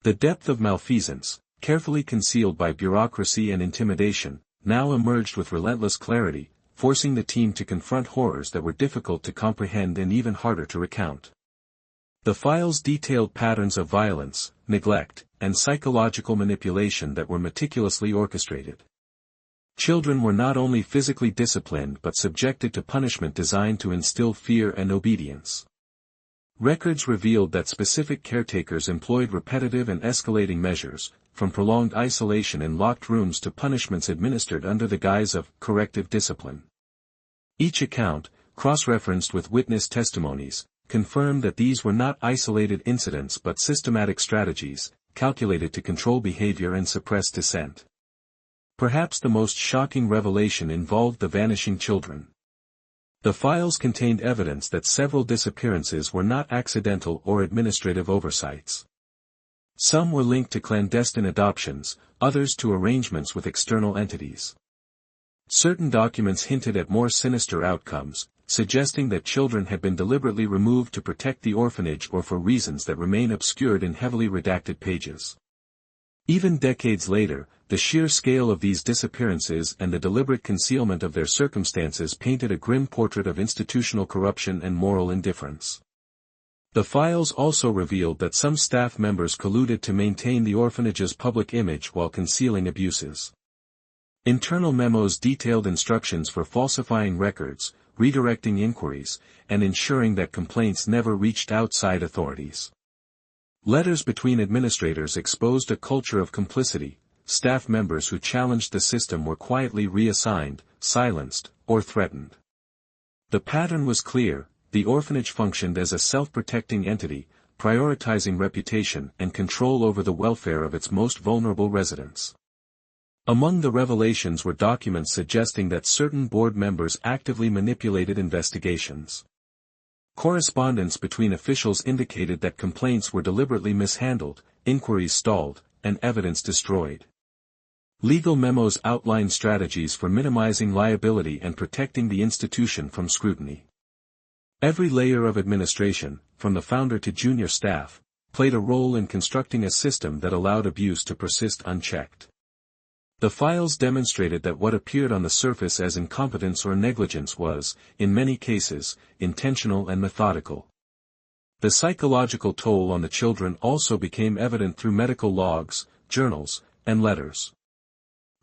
The depth of malfeasance, carefully concealed by bureaucracy and intimidation, now emerged with relentless clarity, forcing the team to confront horrors that were difficult to comprehend and even harder to recount. The files detailed patterns of violence, neglect, and psychological manipulation that were meticulously orchestrated. Children were not only physically disciplined but subjected to punishment designed to instill fear and obedience. Records revealed that specific caretakers employed repetitive and escalating measures, from prolonged isolation in locked rooms to punishments administered under the guise of corrective discipline. Each account, cross-referenced with witness testimonies, confirmed that these were not isolated incidents but systematic strategies, calculated to control behavior and suppress dissent. Perhaps the most shocking revelation involved the vanishing children. The files contained evidence that several disappearances were not accidental or administrative oversights. Some were linked to clandestine adoptions, others to arrangements with external entities. Certain documents hinted at more sinister outcomes, suggesting that children had been deliberately removed to protect the orphanage or for reasons that remain obscured in heavily redacted pages. Even decades later, the sheer scale of these disappearances and the deliberate concealment of their circumstances painted a grim portrait of institutional corruption and moral indifference. The files also revealed that some staff members colluded to maintain the orphanage's public image while concealing abuses. Internal memos detailed instructions for falsifying records, redirecting inquiries, and ensuring that complaints never reached outside authorities. Letters between administrators exposed a culture of complicity. Staff members who challenged the system were quietly reassigned, silenced, or threatened. The pattern was clear: the orphanage functioned as a self-protecting entity, prioritizing reputation and control over the welfare of its most vulnerable residents. Among the revelations were documents suggesting that certain board members actively manipulated investigations. Correspondence between officials indicated that complaints were deliberately mishandled, inquiries stalled, and evidence destroyed. Legal memos outlined strategies for minimizing liability and protecting the institution from scrutiny. Every layer of administration, from the founder to junior staff, played a role in constructing a system that allowed abuse to persist unchecked. The files demonstrated that what appeared on the surface as incompetence or negligence was, in many cases, intentional and methodical. The psychological toll on the children also became evident through medical logs, journals, and letters.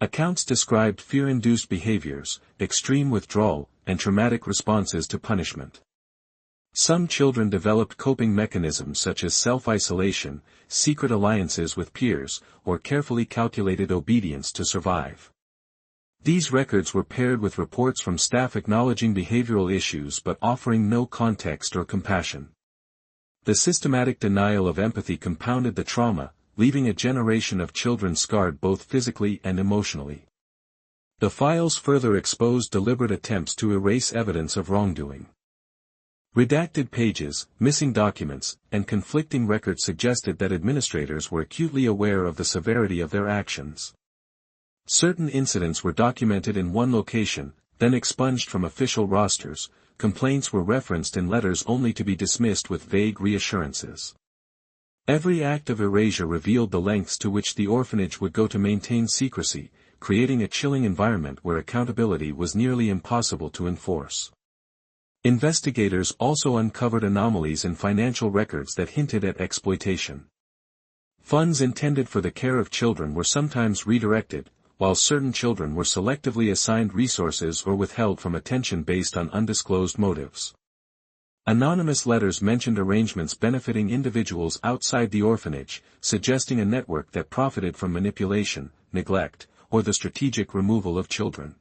Accounts described fear-induced behaviors, extreme withdrawal, and traumatic responses to punishment. Some children developed coping mechanisms such as self-isolation, secret alliances with peers, or carefully calculated obedience to survive. These records were paired with reports from staff acknowledging behavioral issues but offering no context or compassion. The systematic denial of empathy compounded the trauma, leaving a generation of children scarred both physically and emotionally. The files further exposed deliberate attempts to erase evidence of wrongdoing. Redacted pages, missing documents, and conflicting records suggested that administrators were acutely aware of the severity of their actions. Certain incidents were documented in one location, then expunged from official rosters. Complaints were referenced in letters only to be dismissed with vague reassurances. Every act of erasure revealed the lengths to which the orphanage would go to maintain secrecy, creating a chilling environment where accountability was nearly impossible to enforce. Investigators also uncovered anomalies in financial records that hinted at exploitation. Funds intended for the care of children were sometimes redirected, while certain children were selectively assigned resources or withheld from attention based on undisclosed motives. Anonymous letters mentioned arrangements benefiting individuals outside the orphanage, suggesting a network that profited from manipulation, neglect, or the strategic removal of children.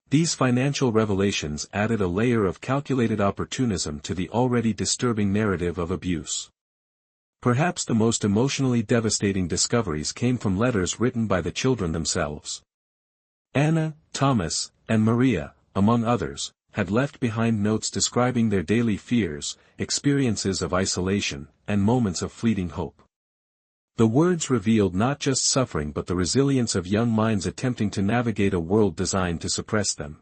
These financial revelations added a layer of calculated opportunism to the already disturbing narrative of abuse. Perhaps the most emotionally devastating discoveries came from letters written by the children themselves. Anna, Thomas, and Maria, among others, had left behind notes describing their daily fears, experiences of isolation, and moments of fleeting hope. The words revealed not just suffering but the resilience of young minds attempting to navigate a world designed to suppress them.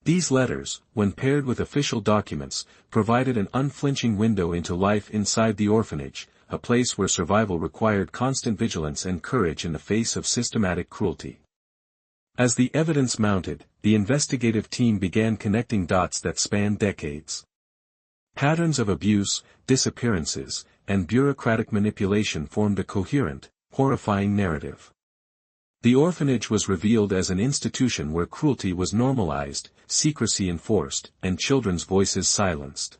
These letters, when paired with official documents, provided an unflinching window into life inside the orphanage, a place where survival required constant vigilance and courage in the face of systematic cruelty. As the evidence mounted, the investigative team began connecting dots that spanned decades. Patterns of abuse, disappearances, and bureaucratic manipulation formed a coherent, horrifying narrative. The orphanage was revealed as an institution where cruelty was normalized, secrecy enforced, and children's voices silenced.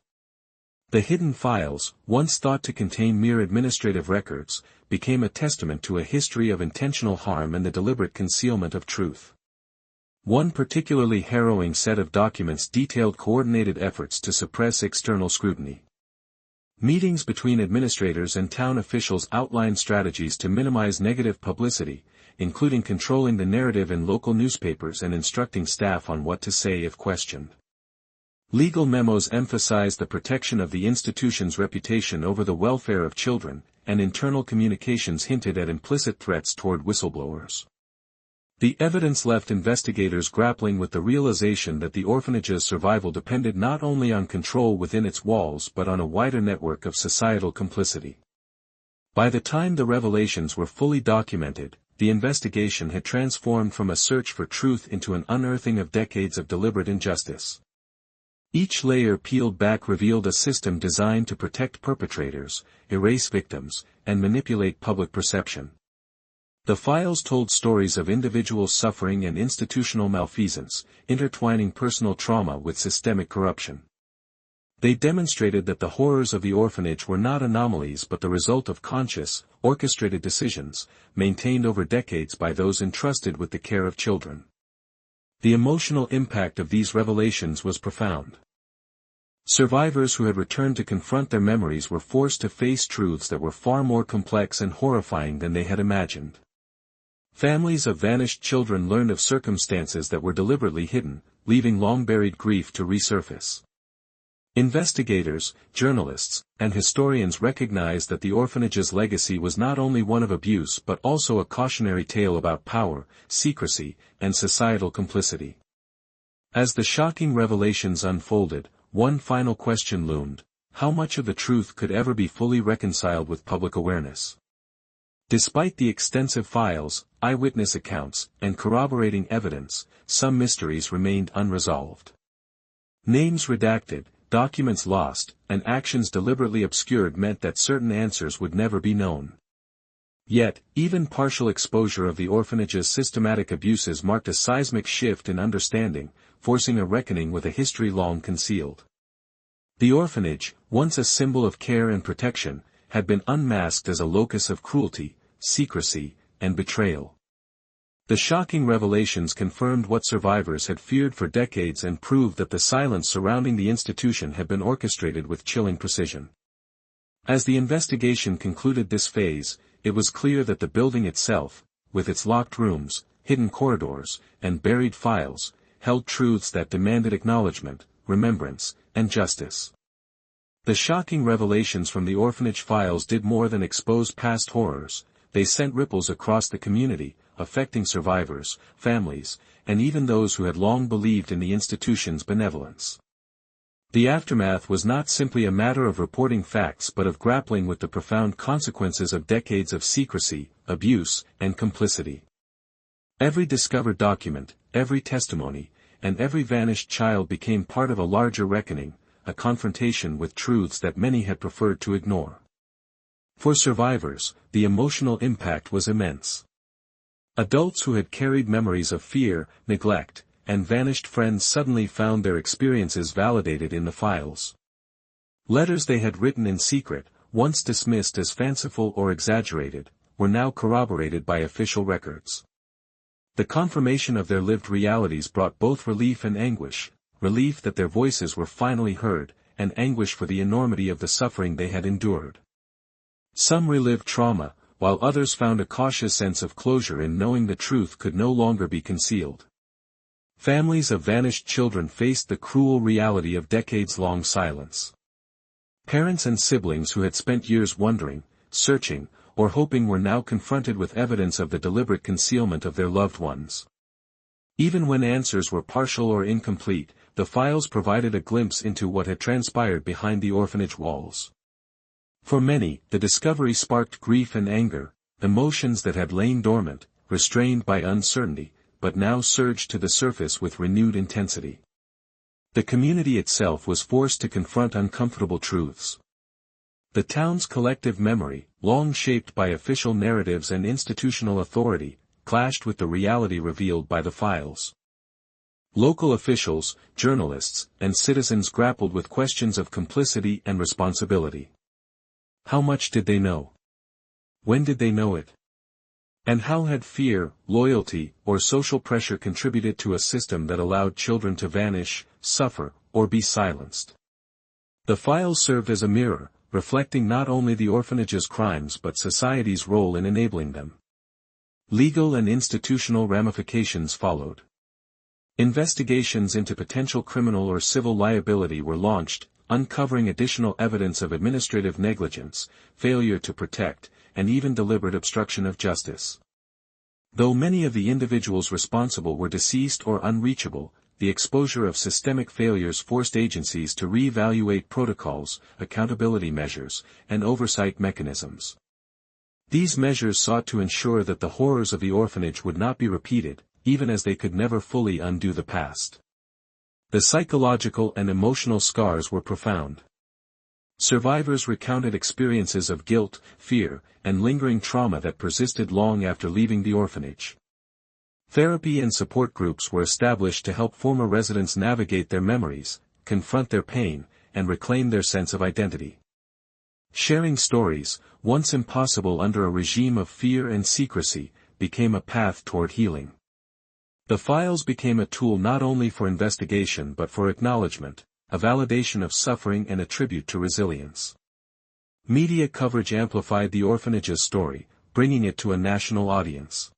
The hidden files, once thought to contain mere administrative records, became a testament to a history of intentional harm and the deliberate concealment of truth. One particularly harrowing set of documents detailed coordinated efforts to suppress external scrutiny. Meetings between administrators and town officials outlined strategies to minimize negative publicity, including controlling the narrative in local newspapers and instructing staff on what to say if questioned. Legal memos emphasized the protection of the institution's reputation over the welfare of children, and internal communications hinted at implicit threats toward whistleblowers. The evidence left investigators grappling with the realization that the orphanage's survival depended not only on control within its walls but on a wider network of societal complicity. By the time the revelations were fully documented, the investigation had transformed from a search for truth into an unearthing of decades of deliberate injustice. Each layer peeled back revealed a system designed to protect perpetrators, erase victims, and manipulate public perception. The files told stories of individual suffering and institutional malfeasance, intertwining personal trauma with systemic corruption. They demonstrated that the horrors of the orphanage were not anomalies but the result of conscious, orchestrated decisions, maintained over decades by those entrusted with the care of children. The emotional impact of these revelations was profound. Survivors who had returned to confront their memories were forced to face truths that were far more complex and horrifying than they had imagined. Families of vanished children learned of circumstances that were deliberately hidden, leaving long-buried grief to resurface. Investigators, journalists, and historians recognized that the orphanage's legacy was not only one of abuse but also a cautionary tale about power, secrecy, and societal complicity. As the shocking revelations unfolded, one final question loomed: how much of the truth could ever be fully reconciled with public awareness? Despite the extensive files, eyewitness accounts, and corroborating evidence, some mysteries remained unresolved. Names redacted, documents lost, and actions deliberately obscured meant that certain answers would never be known. Yet, even partial exposure of the orphanage's systematic abuses marked a seismic shift in understanding, forcing a reckoning with a history long concealed. The orphanage, once a symbol of care and protection, had been unmasked as a locus of cruelty, secrecy, and betrayal. The shocking revelations confirmed what survivors had feared for decades and proved that the silence surrounding the institution had been orchestrated with chilling precision. As the investigation concluded this phase, it was clear that the building itself, with its locked rooms, hidden corridors, and buried files, held truths that demanded acknowledgement, remembrance, and justice. The shocking revelations from the orphanage files did more than expose past horrors; they sent ripples across the community, affecting survivors, families, and even those who had long believed in the institution's benevolence. The aftermath was not simply a matter of reporting facts but of grappling with the profound consequences of decades of secrecy, abuse, and complicity. Every discovered document, every testimony, and every vanished child became part of a larger reckoning, a confrontation with truths that many had preferred to ignore. For survivors, the emotional impact was immense. Adults who had carried memories of fear, neglect, and vanished friends suddenly found their experiences validated in the files. Letters they had written in secret, once dismissed as fanciful or exaggerated, were now corroborated by official records. The confirmation of their lived realities brought both relief and anguish: relief that their voices were finally heard, and anguish for the enormity of the suffering they had endured. Some relived trauma, while others found a cautious sense of closure in knowing the truth could no longer be concealed. Families of vanished children faced the cruel reality of decades-long silence. Parents and siblings who had spent years wondering, searching, or hoping were now confronted with evidence of the deliberate concealment of their loved ones. Even when answers were partial or incomplete, the files provided a glimpse into what had transpired behind the orphanage walls. For many, the discovery sparked grief and anger, emotions that had lain dormant, restrained by uncertainty, but now surged to the surface with renewed intensity. The community itself was forced to confront uncomfortable truths. The town's collective memory, long shaped by official narratives and institutional authority, clashed with the reality revealed by the files. Local officials, journalists, and citizens grappled with questions of complicity and responsibility. How much did they know? When did they know it? And how had fear, loyalty, or social pressure contributed to a system that allowed children to vanish, suffer, or be silenced? The files served as a mirror, reflecting not only the orphanage's crimes but society's role in enabling them. Legal and institutional ramifications followed. Investigations into potential criminal or civil liability were launched, uncovering additional evidence of administrative negligence, failure to protect, and even deliberate obstruction of justice. Though many of the individuals responsible were deceased or unreachable, the exposure of systemic failures forced agencies to re-evaluate protocols, accountability measures, and oversight mechanisms. These measures sought to ensure that the horrors of the orphanage would not be repeated, even as they could never fully undo the past. The psychological and emotional scars were profound. Survivors recounted experiences of guilt, fear, and lingering trauma that persisted long after leaving the orphanage. Therapy and support groups were established to help former residents navigate their memories, confront their pain, and reclaim their sense of identity. Sharing stories, once impossible under a regime of fear and secrecy, became a path toward healing. The files became a tool not only for investigation but for acknowledgement, a validation of suffering and a tribute to resilience. Media coverage amplified the orphanage's story, bringing it to a national audience.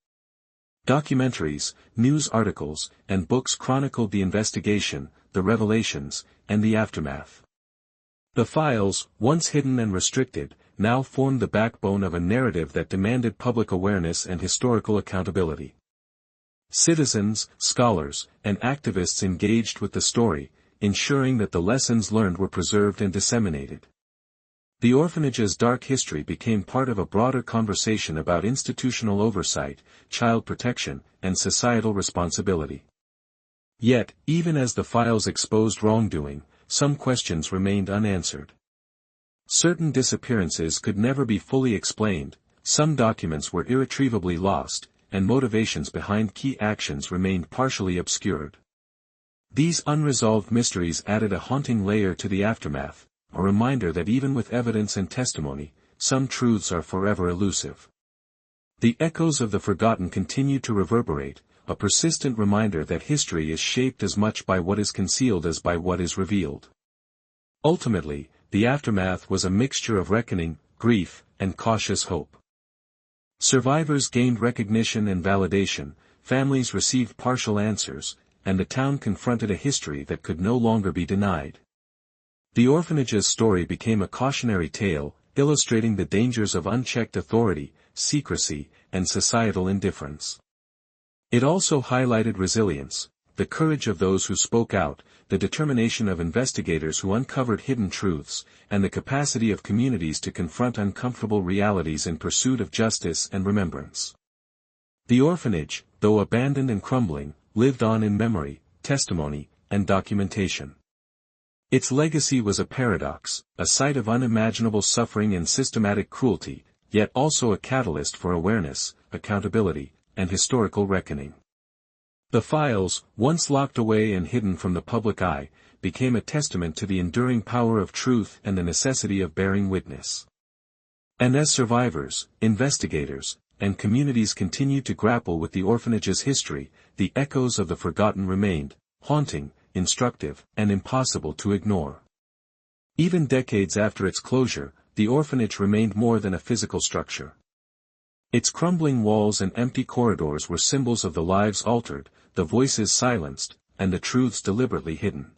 Documentaries, news articles, and books chronicled the investigation, the revelations, and the aftermath. The files, once hidden and restricted, now formed the backbone of a narrative that demanded public awareness and historical accountability. Citizens, scholars, and activists engaged with the story, ensuring that the lessons learned were preserved and disseminated. The orphanage's dark history became part of a broader conversation about institutional oversight, child protection, and societal responsibility. Yet, even as the files exposed wrongdoing, some questions remained unanswered. Certain disappearances could never be fully explained, some documents were irretrievably lost, and motivations behind key actions remained partially obscured. These unresolved mysteries added a haunting layer to the aftermath, a reminder that even with evidence and testimony, some truths are forever elusive. The echoes of the forgotten continue to reverberate, a persistent reminder that history is shaped as much by what is concealed as by what is revealed. Ultimately, the aftermath was a mixture of reckoning, grief, and cautious hope. Survivors gained recognition and validation, families received partial answers, and the town confronted a history that could no longer be denied. The orphanage's story became a cautionary tale, illustrating the dangers of unchecked authority, secrecy, and societal indifference. It also highlighted resilience, the courage of those who spoke out, the determination of investigators who uncovered hidden truths, and the capacity of communities to confront uncomfortable realities in pursuit of justice and remembrance. The orphanage, though abandoned and crumbling, lived on in memory, testimony, and documentation. Its legacy was a paradox, a site of unimaginable suffering and systematic cruelty, yet also a catalyst for awareness, accountability, and historical reckoning. The files, once locked away and hidden from the public eye, became a testament to the enduring power of truth and the necessity of bearing witness. And as survivors, investigators, and communities continued to grapple with the orphanage's history, the echoes of the forgotten remained, haunting, instructive, and impossible to ignore. Even decades after its closure, the orphanage remained more than a physical structure. Its crumbling walls and empty corridors were symbols of the lives altered, the voices silenced, and the truths deliberately hidden.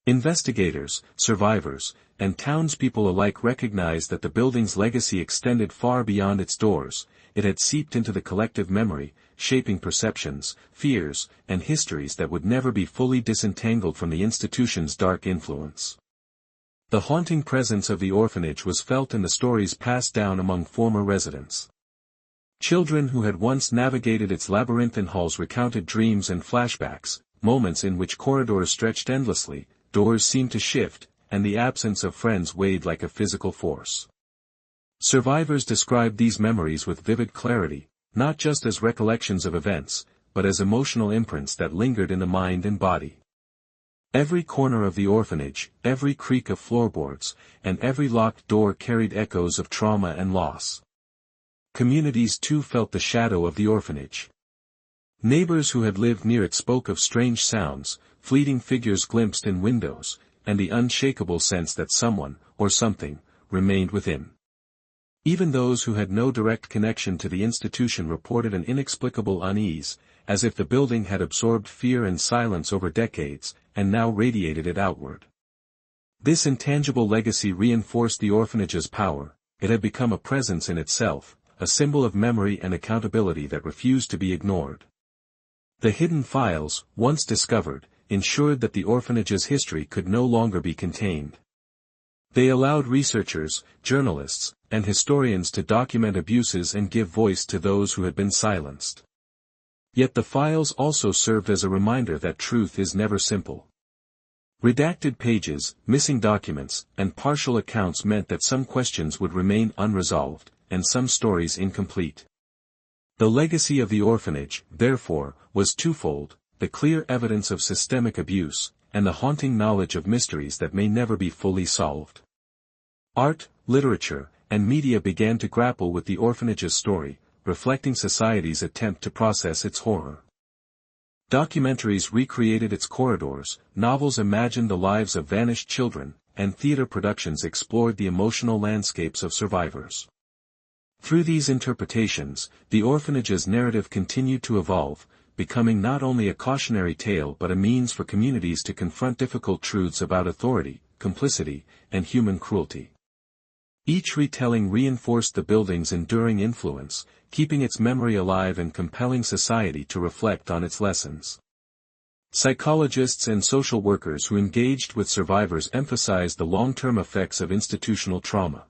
Investigators, survivors, and townspeople alike recognized that the building's legacy extended far beyond its doors. It had seeped into the collective memory, shaping perceptions, fears, and histories that would never be fully disentangled from the institution's dark influence. The haunting presence of the orphanage was felt in the stories passed down among former residents. Children who had once navigated its labyrinthine halls recounted dreams and flashbacks, moments in which corridors stretched endlessly, doors seemed to shift, and the absence of friends weighed like a physical force. Survivors described these memories with vivid clarity, not just as recollections of events, but as emotional imprints that lingered in the mind and body. Every corner of the orphanage, every creak of floorboards, and every locked door carried echoes of trauma and loss. Communities too felt the shadow of the orphanage. Neighbors who had lived near it spoke of strange sounds, fleeting figures glimpsed in windows, and the unshakable sense that someone, or something, remained within. Even those who had no direct connection to the institution reported an inexplicable unease, as if the building had absorbed fear and silence over decades, and now radiated it outward. This intangible legacy reinforced the orphanage's power. It had become a presence in itself, a symbol of memory and accountability that refused to be ignored. The hidden files, once discovered, ensured that the orphanage's history could no longer be contained. They allowed researchers, journalists, and historians to document abuses and give voice to those who had been silenced. Yet the files also served as a reminder that truth is never simple. Redacted pages, missing documents, and partial accounts meant that some questions would remain unresolved, and some stories incomplete. The legacy of the orphanage, therefore, was twofold: the clear evidence of systemic abuse, and the haunting knowledge of mysteries that may never be fully solved. Art, literature, and media began to grapple with the orphanage's story, reflecting society's attempt to process its horror. Documentaries recreated its corridors, novels imagined the lives of vanished children, and theater productions explored the emotional landscapes of survivors. Through these interpretations, the orphanage's narrative continued to evolve, becoming not only a cautionary tale but a means for communities to confront difficult truths about authority, complicity, and human cruelty. Each retelling reinforced the building's enduring influence, keeping its memory alive and compelling society to reflect on its lessons. Psychologists and social workers who engaged with survivors emphasized the long-term effects of institutional trauma.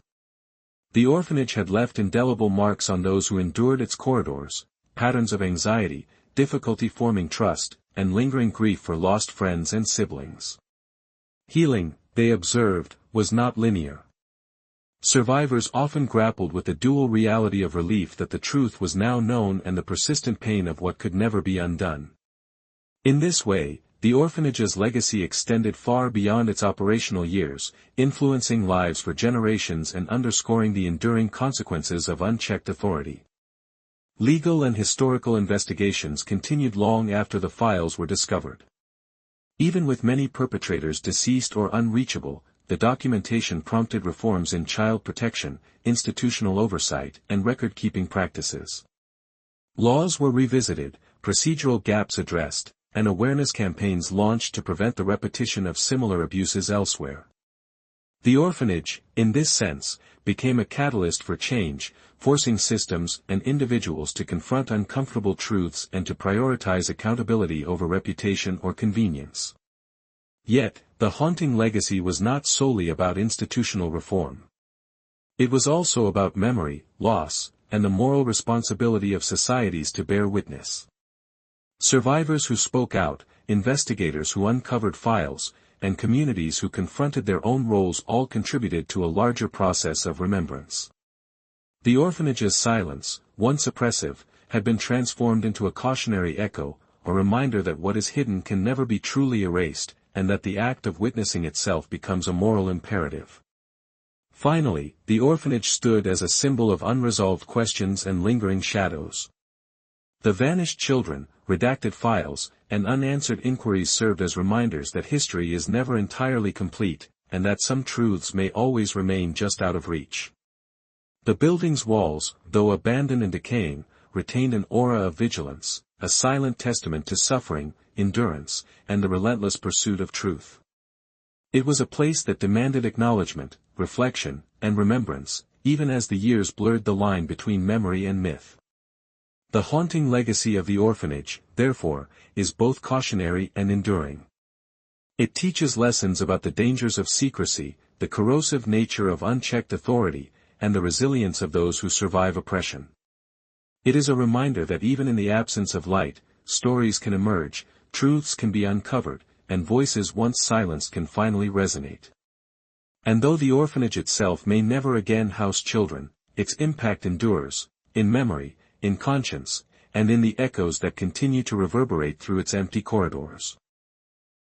The orphanage had left indelible marks on those who endured its corridors, patterns of anxiety, difficulty forming trust, and lingering grief for lost friends and siblings. Healing, they observed, was not linear. Survivors often grappled with the dual reality of relief that the truth was now known and the persistent pain of what could never be undone. In this way, the orphanage's legacy extended far beyond its operational years, influencing lives for generations and underscoring the enduring consequences of unchecked authority. Legal and historical investigations continued long after the files were discovered. Even with many perpetrators deceased or unreachable, the documentation prompted reforms in child protection, institutional oversight, and record-keeping practices. Laws were revisited, procedural gaps addressed, and awareness campaigns launched to prevent the repetition of similar abuses elsewhere. The orphanage, in this sense, became a catalyst for change, forcing systems and individuals to confront uncomfortable truths and to prioritize accountability over reputation or convenience. Yet, the haunting legacy was not solely about institutional reform. It was also about memory, loss, and the moral responsibility of societies to bear witness. Survivors who spoke out, investigators who uncovered files, and communities who confronted their own roles all contributed to a larger process of remembrance. The orphanage's silence, once oppressive, had been transformed into a cautionary echo, a reminder that what is hidden can never be truly erased, and that the act of witnessing itself becomes a moral imperative. Finally, the orphanage stood as a symbol of unresolved questions and lingering shadows. The vanished children, redacted files, and unanswered inquiries served as reminders that history is never entirely complete, and that some truths may always remain just out of reach. The building's walls, though abandoned and decaying, retained an aura of vigilance, a silent testament to suffering, endurance, and the relentless pursuit of truth. It was a place that demanded acknowledgement, reflection, and remembrance, even as the years blurred the line between memory and myth. The haunting legacy of the orphanage, therefore, is both cautionary and enduring. It teaches lessons about the dangers of secrecy, the corrosive nature of unchecked authority, and the resilience of those who survive oppression. It is a reminder that even in the absence of light, stories can emerge, truths can be uncovered, and voices once silenced can finally resonate. And though the orphanage itself may never again house children, its impact endures, in memory, in conscience, and in the echoes that continue to reverberate through its empty corridors.